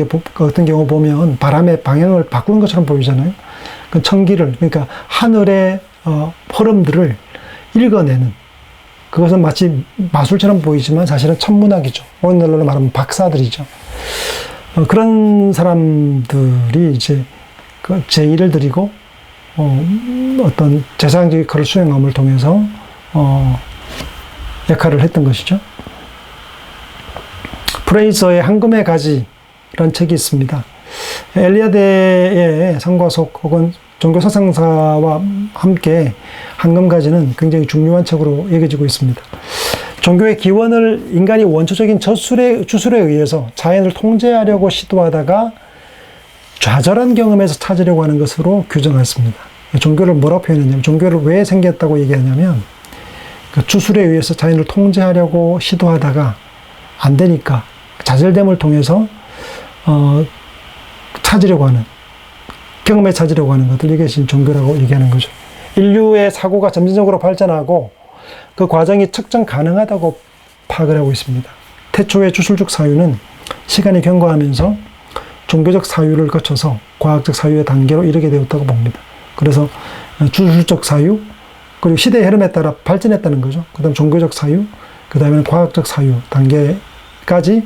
경우 보면 바람의 방향을 바꾸는 것처럼 보이잖아요. 그 천기를, 그러니까 하늘의 흐름들을 읽어내는, 그것은 마치 마술처럼 보이지만 사실은 천문학이죠. 오늘날로 말하면 박사들이죠. 그런 사람들이 이제 그 제의를 드리고 어떤 재상적 역할을 수행함을 통해서 역할을 했던 것이죠. 프레이저의 황금의 가지라는 책이 있습니다. 엘리아드의 성과속 혹은 종교 사상사와 함께 황금가지는 굉장히 중요한 책으로 여겨지고 있습니다. 종교의 기원을 인간이 원초적인 주술에 의해서 자연을 통제하려고 시도하다가 좌절한 경험에서 찾으려고 하는 것으로 규정했습니다. 종교를 뭐라고 표현했냐면, 종교를 왜 생겼다고 얘기하냐면, 그 주술에 의해서 자연을 통제하려고 시도하다가 안 되니까 좌절됨을 통해서 찾으려고 하는, 경험에 찾으려고 하는 것들, 이게 지금 종교라고 얘기하는 거죠. 인류의 사고가 점진적으로 발전하고 그 과정이 측정 가능하다고 파악을 하고 있습니다. 태초의 주술적 사유는 시간이 경과하면서 종교적 사유를 거쳐서 과학적 사유의 단계로 이르게 되었다고 봅니다. 그래서 주술적 사유, 그리고 시대의 흐름에 따라 발전했다는 거죠. 그 다음 종교적 사유, 그 다음에는 과학적 사유 단계까지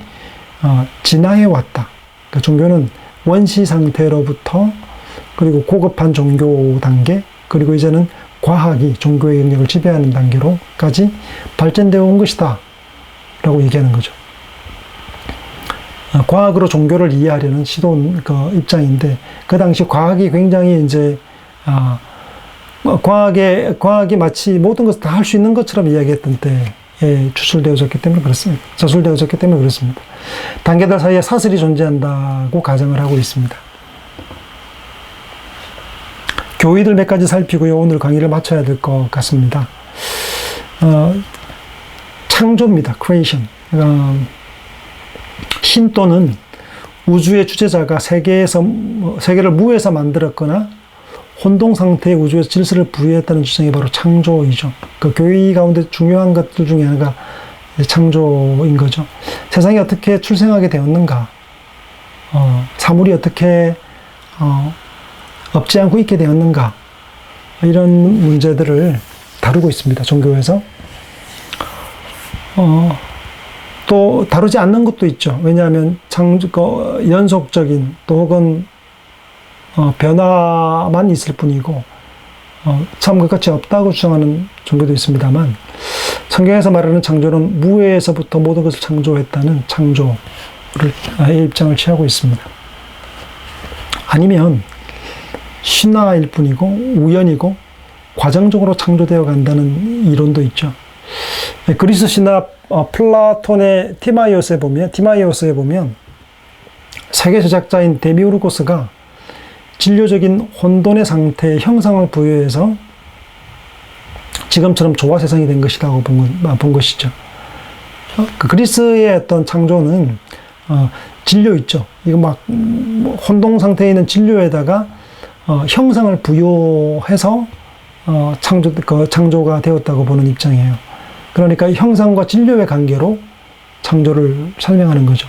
진화해 왔다. 그러니까 종교는 원시 상태로부터, 그리고 고급한 종교 단계, 그리고 이제는 과학이 종교의 영역을 지배하는 단계로까지 발전되어 온 것이다 라고 얘기하는 거죠. 과학으로 종교를 이해하려는 시도 입장인데, 그 당시 과학이 굉장히 이제 과학이 마치 모든 것을 다 할 수 있는 것처럼 이야기했던 때에 저술되어졌기 때문에 그렇습니다. 단계들 사이에 사슬이 존재한다고 가정을 하고 있습니다. 교의들 몇 가지 살피고요. 오늘 강의를 마쳐야 될 것 같습니다. 창조입니다. creation. 신 또는 우주의 주체자가 세계를 무에서 만들었거나 혼동 상태의 우주에서 질서를 부여했다는 주장이 바로 창조이죠. 그 교의 가운데 중요한 것들 중에 하나가 창조인 거죠. 세상이 어떻게 출생하게 되었는가, 사물이 어떻게 없지 않고 있게 되었는가, 이런 문제들을 다루고 있습니다. 종교에서. 또 다루지 않는 것도 있죠. 왜냐하면 연속적인 또 혹은 변화만 있을 뿐이고 참 그것이 없다고 주장하는 종교도 있습니다만, 성경에서 말하는 창조는 무에서부터 모든 것을 창조했다는 창조의 입장을 취하고 있습니다. 아니면 신화일 뿐이고 우연이고 과정적으로 창조되어 간다는 이론도 있죠. 그리스 신화 플라톤의 티마이오스에 보면 세계 제작자인 데미우르고스가 진료적인 혼돈의 상태에 형상을 부여해서 지금처럼 조화 세상이 된 것이라고 본 것이죠. 그 그리스의 어떤 창조는 진료 있죠. 이거 막 혼동 상태에 있는 진료에다가 형상을 부여해서 창조가 되었다고 보는 입장이에요. 그러니까 형상과 진료의 관계로 창조를 설명하는 거죠.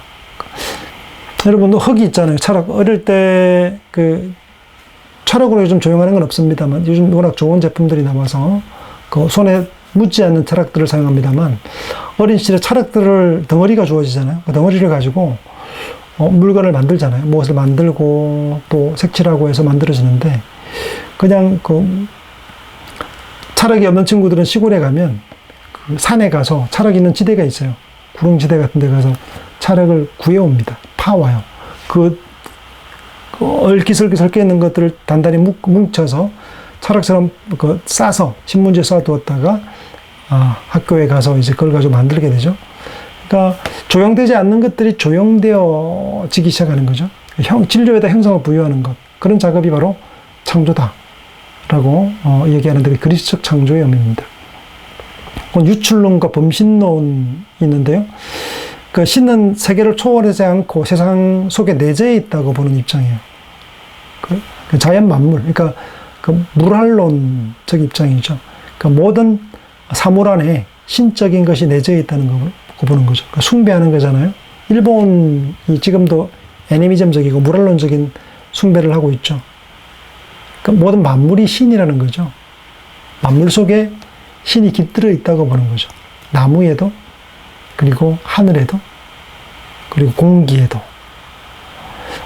여러분도 흙이 있잖아요. 철학 어릴 때 철학으로 요즘 조용하는 건 없습니다만 요즘 워낙 좋은 제품들이 나와서 손에 묻지 않는 철학들을 사용합니다만 어린 시절에 철학들을 덩어리가 주어지잖아요. 그 덩어리를 가지고 물건을 만들잖아요. 무엇을 만들고 또 색칠하고 해서 만들어지는데 그냥 철학이 없는 친구들은 시골에 가면 산에 가서 철학이 있는 지대가 있어요. 구릉지대 같은 데 가서 철학을 구해옵니다. 파와요. 얼기설기 섞여 있는 것들을 단단히 뭉쳐서 철학처럼 싸서 신문지에 쌓아두었다가 학교에 가서 이제 그걸 가지고 만들게 되죠. 그러니까 조형되지 않는 것들이 조형되어지기 시작하는 거죠. 진료에다 형상을 부여하는 것. 그런 작업이 바로 창조다라고 얘기하는데 그리스적 창조의 의미입니다. 유출론과 범신론이 있는데요. 신은 세계를 초월하지 않고 세상 속에 내재해 있다고 보는 입장이에요. 자연 만물, 그러니까 물활론적 입장이죠. 모든 사물 안에 신적인 것이 내재해 있다는 거 보는 거죠. 숭배하는 거잖아요. 일본이 지금도 애니미즘적이고 물활론적인 숭배를 하고 있죠. 모든 만물이 신이라는 거죠. 만물 속에 신이 깃들어 있다고 보는 거죠. 나무에도, 그리고 하늘에도, 그리고 공기에도.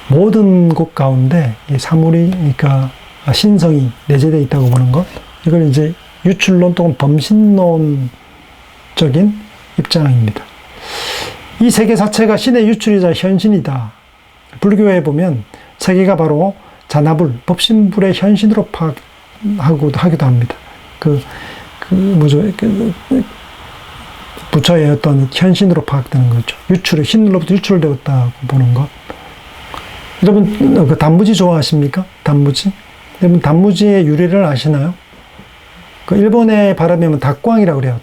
모든 곳 가운데 이 사물이, 그러니까 신성이 내재되어 있다고 보는 것. 이걸 이제 유출론 또는 범신론적인 입장입니다. 이 세계 자체가 신의 유출이자 현신이다. 불교에 보면 세계가 바로 자나불, 법신불의 현신으로 하기도 합니다. 부처의 어떤 현신으로 파악되는 거죠. 신으로부터 유출되었다고 보는 것. 여러분, 단무지 좋아하십니까? 단무지? 여러분, 단무지의 유래를 아시나요? 일본의 발음이면 닭광이라고 그래요.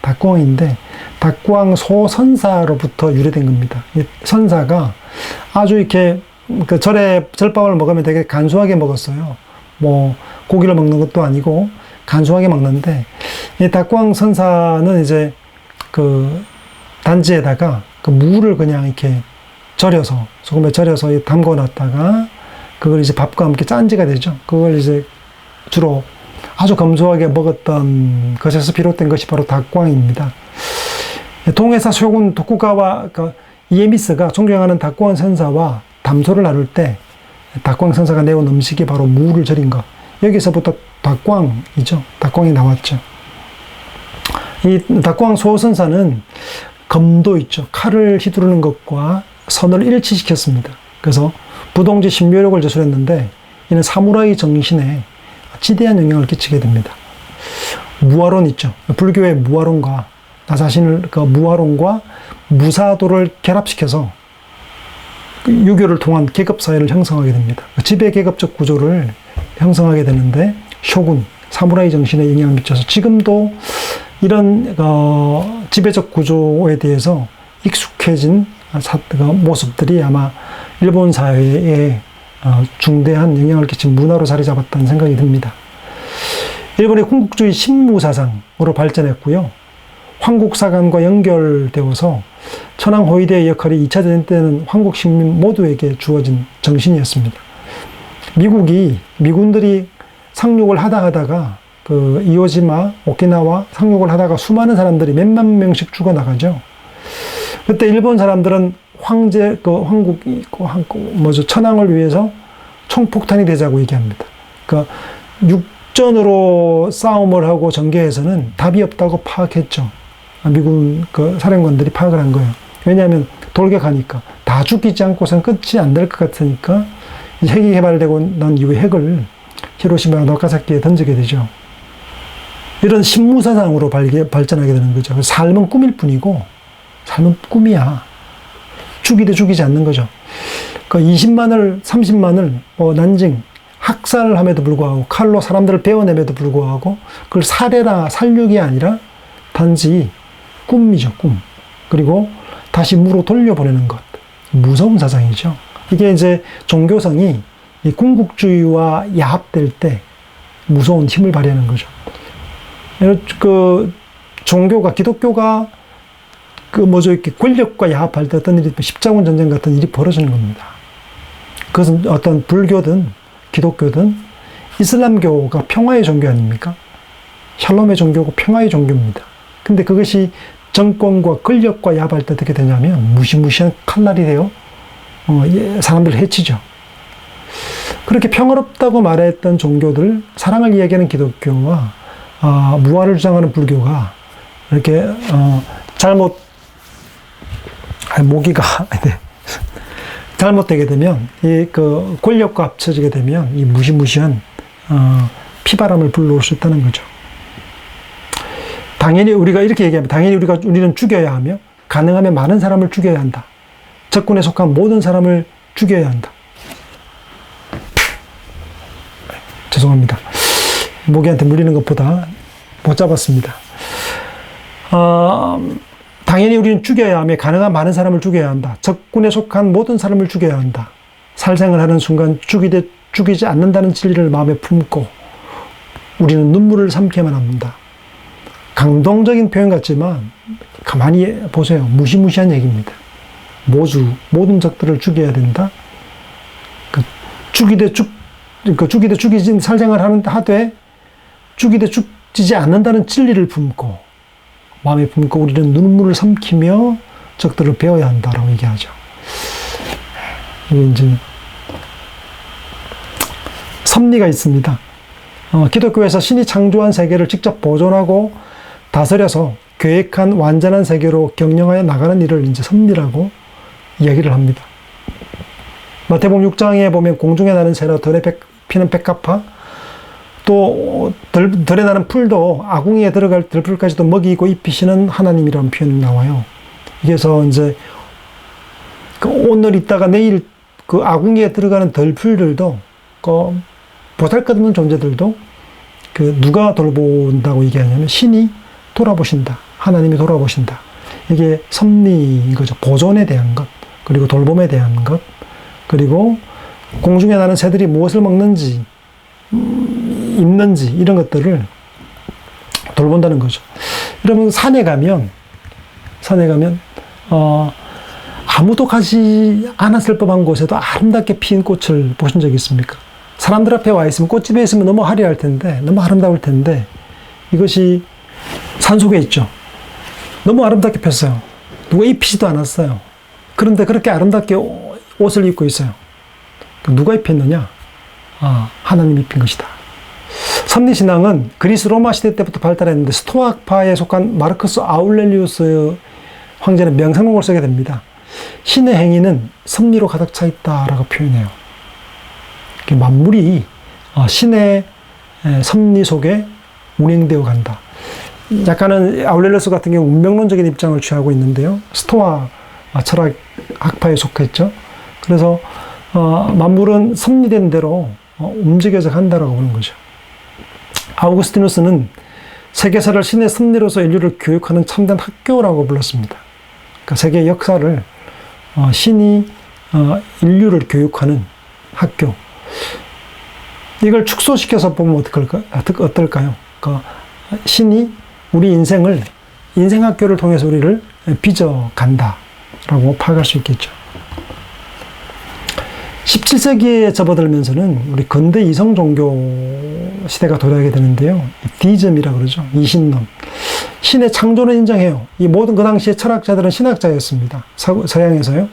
닭광인데, 닭광 소선사로부터 유래된 겁니다. 이 선사가 아주 이렇게, 절밥을 먹으면 되게 간소하게 먹었어요. 고기를 먹는 것도 아니고, 간소하게 먹는데, 이 닭광 선사는 이제, 단지에다가 무를 그냥 이렇게 소금에 절여서 담궈 놨다가, 그걸 이제 밥과 함께 짠지가 되죠. 그걸 이제 주로 아주 검소하게 먹었던 것에서 비롯된 것이 바로 닭광입니다. 동해사 쇼군 도쿠가와 이에미스가 존경하는 닭광 선사와 담소를 나눌 때 닭광 선사가 내온 음식이 바로 무를 절인 것. 여기서부터 닭광이죠. 닭광이 나왔죠. 이 닭광 소선사는 검도 있죠. 칼을 휘두르는 것과 선을 일치시켰습니다. 그래서 부동지 신묘력을 제출했는데 이는 사무라이 정신에 지대한 영향을 끼치게 됩니다. 무아론 있죠. 불교의 무아론과 나 자신을 무아론과 무사도를 결합시켜서 유교를 통한 계급 사회를 형성하게 됩니다. 지배 계급적 구조를 형성하게 되는데 쇼군, 사무라이 정신에 영향을 미쳐서 지금도 이런 지배적 구조에 대해서 익숙해진 모습들이 아마 일본 사회에 중대한 영향을 끼친 문화로 자리 잡았다는 생각이 듭니다. 일본의 군국주의 신무사상으로 발전했고요. 황국사관과 연결되어서 천황호위대의 역할이 2차 대전 때는 황국 식민 모두에게 주어진 정신이었습니다. 미군들이 상륙을 하다가 이오지마, 오키나와 상륙을 하다가 수많은 사람들이 몇만 명씩 죽어나가죠. 그때 일본 사람들은 천황을 위해서 총폭탄이 되자고 얘기합니다. 그러니까 육전으로 싸움을 하고 전개해서는 답이 없다고 파악했죠. 미군 사령관들이 파악을 한 거예요. 왜냐하면 돌격하니까 다 죽이지 않고선 끝이 안 될 것 같으니까 핵이 개발되고 난 이후에 핵을 히로시마와 나가사키에 던지게 되죠. 이런 신무사상으로 발전하게 되는 거죠. 삶은 꿈일 뿐이고 삶은 꿈이야. 죽이지 않는 거죠. 20만을, 30만을 난징, 학살함에도 불구하고 칼로 사람들을 베어냄에도 불구하고 그걸 살육이 아니라 단지 꿈이죠, 꿈. 그리고 다시 무로 돌려보내는 것. 무서운 사상이죠. 이게 이제 종교성이 이 궁극주의와 야합될 때 무서운 힘을 발휘하는 거죠. 그 종교가, 기독교가 이렇게 권력과 야합할 때 어떤 일이, 십자군 전쟁 같은 일이 벌어지는 겁니다. 그것은 어떤 불교든 기독교든 이슬람교가 평화의 종교 아닙니까? 샬롬의 종교고 평화의 종교입니다. 근데 그것이 정권과 권력과 야합할 때 어떻게 되냐면 무시무시한 칼날이 되어 사람들을 해치죠. 그렇게 평화롭다고 말했던 종교들, 사랑을 이야기하는 기독교와 무아를 주장하는 불교가 이렇게 모기가 잘못되게 되면 그 권력과 합쳐지게 되면 이 무시무시한 피바람을 불러올 수 있다는 거죠. 당연히 우리가 이렇게 얘기하면 당연히 우리는 죽여야 하며 가능하면 많은 사람을 죽여야 한다. 적군에 속한 모든 사람을 죽여야 한다. 죄송합니다. 모기한테 물리는 것보다 못 잡았습니다. 당연히 우리는 죽여야 하며 가능한 많은 사람을 죽여야 한다. 적군에 속한 모든 사람을 죽여야 한다. 살생을 하는 순간 죽이지 않는다는 진리를 마음에 품고 우리는 눈물을 삼켜만 합니다. 감동적인 표현 같지만 가만히 보세요. 무시무시한 얘기입니다. 모든 적들을 죽여야 된다. 죽이되 죽이진 살생을 하되 죽이되 죽지 않는다는 진리를 품고 마음에 품고 우리는 눈물을 삼키며 적들을 배워야 한다라고 얘기하죠. 이게 이제 섭리가 있습니다. 기독교에서 신이 창조한 세계를 직접 보존하고 다스려서 계획한 완전한 세계로 경영하여 나가는 일을 이제 섭리라고 이야기를 합니다. 마태복음 6장에 보면 공중에 나는 새로 들에 피는 백합화, 또 들에 나는 풀도 아궁이에 들어갈 들풀까지도 먹이고 입히시는 하나님이라는 표현이 나와요. 그래서 이제 오늘 있다가 내일 그 아궁이에 들어가는 들풀들도 보잘것없는 존재들도 누가 돌본다고 얘기하냐면 신이 돌아보신다. 하나님이 돌아보신다. 이게 섭리인 거죠. 보존에 대한 것, 그리고 돌봄에 대한 것, 그리고 공중에 나는 새들이 무엇을 먹는지, 입는지 이런 것들을 돌본다는 거죠. 여러분 산에 가면 아무도 가지 않았을 법한 곳에도 아름답게 핀 꽃을 보신 적 있습니까? 사람들 앞에 와 있으면 꽃집에 있으면 너무 화려할 텐데, 너무 아름다울 텐데 이것이 산속에 있죠. 너무 아름답게 폈어요. 누가 입히지도 않았어요. 그런데 그렇게 아름답게 옷을 입고 있어요. 누가 입혔느냐? 하나님이 입힌 것이다. 섭리신앙은 그리스 로마 시대 때부터 발달했는데 스토아파에 속한 마르크스 아울렐리우스 황제는 명상록을 쓰게 됩니다. 신의 행위는 섭리로 가득 차 있다라고 표현해요. 만물이 신의 섭리 속에 운행되어 간다. 약간은 아울렐리우스 같은 경우 운명론적인 입장을 취하고 있는데요. 스토아 철학 학파에 속했죠. 그래서 만물은 섭리된 대로 움직여서 간다라고 보는 거죠. 아우구스티누스는 세계사를 신의 섭리로서 인류를 교육하는 참된 학교라고 불렀습니다. 그러니까 세계 역사를 신이 인류를 교육하는 학교. 이걸 축소시켜서 보면 어떨까요? 그러니까 신이 우리 인생학교를 통해서 우리를 빚어간다라고 파악할 수 있겠죠. 17세기에 접어들면서는 우리 근대 이성 종교 시대가 도래하게 되는데요. 디즘이라고 그러죠. 이신론. 신의 창조는 인정해요. 이 모든 그 당시의 철학자들은 신학자였습니다. 서양에서요.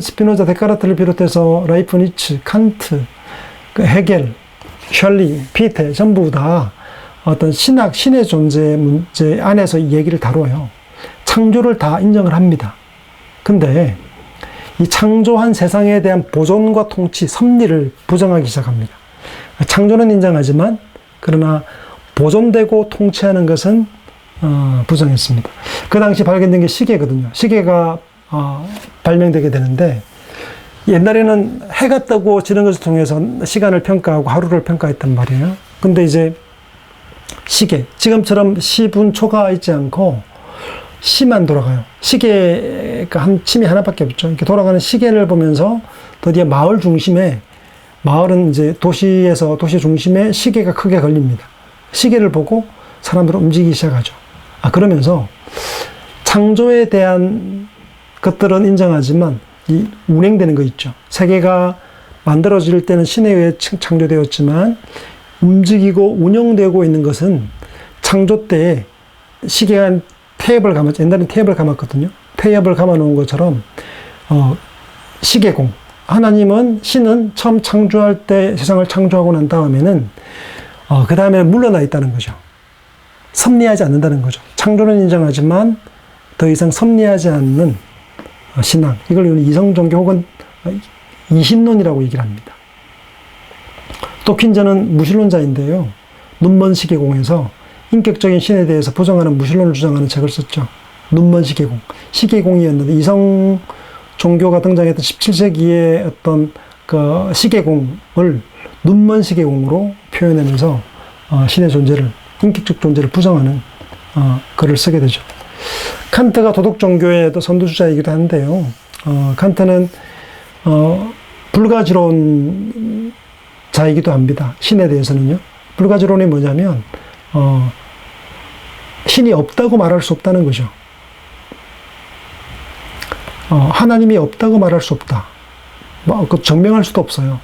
스피노자 데카르트를 비롯해서 라이프니츠, 칸트, 헤겔, 셜리, 피테 전부 다 어떤 신의 존재 문제 안에서 이 얘기를 다뤄요. 창조를 다 인정을 합니다. 근데 이 창조한 세상에 대한 보존과 통치, 섭리를 부정하기 시작합니다. 창조는 인정하지만 그러나 보존되고 통치하는 것은 부정했습니다. 그 당시 발견된 게 시계거든요. 시계가 발명되게 되는데 옛날에는 해가 뜨고 지는 것을 통해서 시간을 평가하고 하루를 평가했단 말이에요. 근데 이제 시계, 지금처럼 시분 초가 있지 않고 시만 돌아가요. 시계가 한 침이 하나밖에 없죠. 이렇게 돌아가는 시계를 보면서 드디어 마을 중심에, 마을은 이제 도시에서 도시 중심에 시계가 크게 걸립니다. 시계를 보고 사람들은 움직이기 시작하죠. 그러면서 창조에 대한 것들은 인정하지만 이 운행되는 거 있죠. 세계가 만들어질 때는 신에 의해 창조되었지만 움직이고 운영되고 있는 것은 창조 때에 시계가 태엽을 감았죠. 옛날엔 태엽을 감았거든요. 태엽을 감아 놓은 것처럼 시계공, 하나님은, 신은 처음 창조할 때 세상을 창조하고 난 다음에는 그 다음에는 물러나 있다는 거죠. 섭리하지 않는다는 거죠. 창조는 인정하지만 더 이상 섭리하지 않는 신앙, 이걸 이성종교 혹은 이신론이라고 얘기를 합니다. 토킨저는 무신론자인데요. 눈먼 시계공에서 인격적인 신에 대해서 부정하는 무신론을 주장하는 책을 썼죠. 눈먼 시계공. 시계공이었는데 이성 종교가 등장했던 17세기의 어떤 그 시계공을 눈먼 시계공으로 표현하면서 신의 존재를, 인격적 존재를 부정하는 글을 쓰게 되죠. 칸트가 도덕 종교의 선두주자이기도 한데요. 칸트는 불가지론자이기도 합니다. 신에 대해서는요. 불가지론이 뭐냐면 신이 없다고 말할 수 없다는 거죠. 하나님이 없다고 말할 수 없다. 그 증명할 수도 없어요.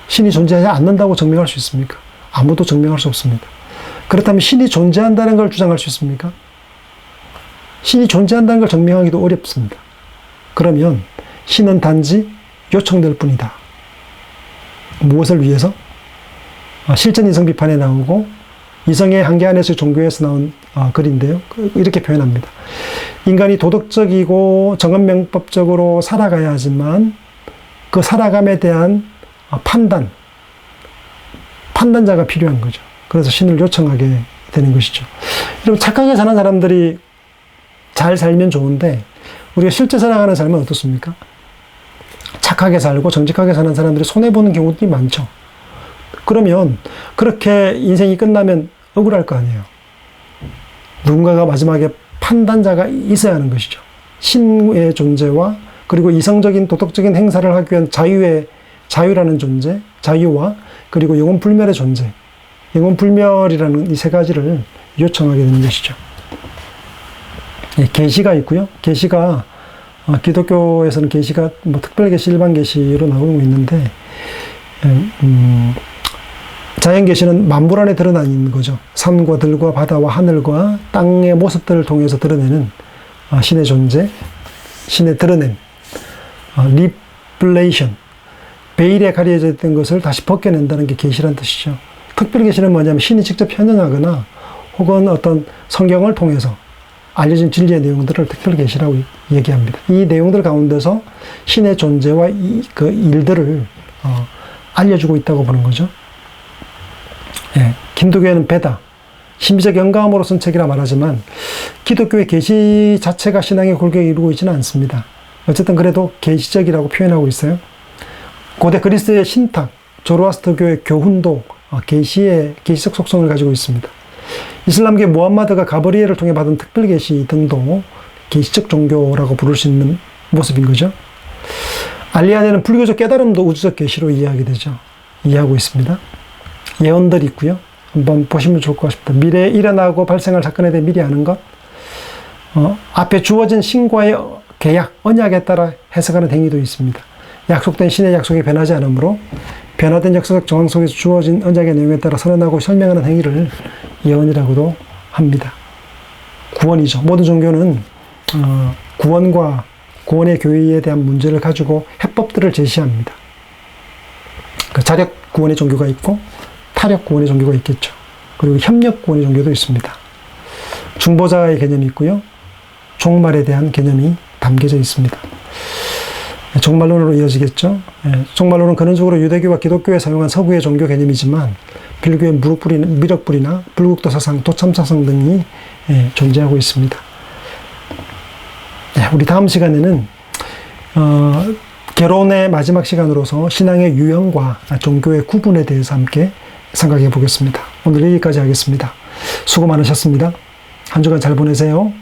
신이 존재하지 않는다고 증명할 수 있습니까? 아무도 증명할 수 없습니다. 그렇다면 신이 존재한다는 걸 주장할 수 있습니까? 신이 존재한다는 걸 증명하기도 어렵습니다. 그러면 신은 단지 요청될 뿐이다. 무엇을 위해서? 실전 이성 비판에 나오고 이성의 한계 안에서 종교에서 나온 글인데요. 이렇게 표현합니다. 인간이 도덕적이고 정언명법적으로 살아가야 하지만 그 살아감에 대한 판단자가 필요한 거죠. 그래서 신을 요청하게 되는 것이죠. 여러분, 착하게 사는 사람들이 잘 살면 좋은데 우리가 실제 살아가는 삶은 어떻습니까? 착하게 살고 정직하게 사는 사람들이 손해보는 경우들이 많죠. 그러면 그렇게 인생이 끝나면 억울할 거 아니에요. 누군가가 마지막에 판단자가 있어야 하는 것이죠. 신의 존재와 그리고 이성적인 도덕적인 행사를 하기 위한 자유라는 존재, 자유와 그리고 영혼불멸의 존재, 영혼불멸이라는 이 세 가지를 요청하게 되는 것이죠. 계시가 있고요. 계시가 기독교에서는 계시가 특별 계시, 일반 계시로 나오고 있는데 자연 계시는 만물 안에 드러나는 거죠. 산과 들과 바다와 하늘과 땅의 모습들을 통해서 드러내는 신의 존재, 신의 드러냄, 리플레이션, 베일에 가려져 있던 것을 다시 벗겨낸다는 게 계시란 뜻이죠. 특별 계시는 뭐냐면 신이 직접 현현하거나 혹은 어떤 성경을 통해서 알려진 진리의 내용들을 특별 계시라고 얘기합니다. 이 내용들 가운데서 신의 존재와 그 일들을 알려주고 있다고 보는 거죠. 예, 힌두교에는 베다, 신비적 영감으로 쓴 책이라 말하지만 기독교의 계시 자체가 신앙의 골격을 이루고 있지는 않습니다. 어쨌든 그래도 계시적이라고 표현하고 있어요. 고대 그리스의 신탁, 조로아스터교의 교훈도 계시적 속성을 가지고 있습니다. 이슬람계 무함마드가 가브리엘을 통해 받은 특별 계시 등도 계시적 종교라고 부를 수 있는 모습인 거죠. 알리안에는 불교적 깨달음도 우주적 계시로 이해하고 있습니다. 예언들이 있고요. 한번 보시면 좋을 것 같습니다. 미래에 일어나고 발생할 사건에 대해 미리 아는 것, 앞에 주어진 신과의 계약, 언약에 따라 해석하는 행위도 있습니다. 약속된 신의 약속이 변하지 않으므로 변화된 역사적 정황 속에서 주어진 언약의 내용에 따라 선언하고 설명하는 행위를 예언이라고도 합니다. 구원이죠. 모든 종교는 구원과 구원의 교회에 대한 문제를 가지고 해법들을 제시합니다. 자력 구원의 종교가 있고 타력 구원의 종교가 있겠죠. 그리고 협력 구원의 종교도 있습니다. 중보자의 개념이 있고요. 종말에 대한 개념이 담겨져 있습니다. 종말론으로 이어지겠죠. 종말론은 근원적으로 유대교와 기독교에 사용한 서구의 종교 개념이지만 불교의 미륵불이나 불국도 사상, 도참 사상 등이 존재하고 있습니다. 우리 다음 시간에는 개론의 마지막 시간으로서 신앙의 유형과 종교의 구분에 대해서 함께 생각해 보겠습니다. 오늘 여기까지 하겠습니다. 수고 많으셨습니다. 한 주간 잘 보내세요.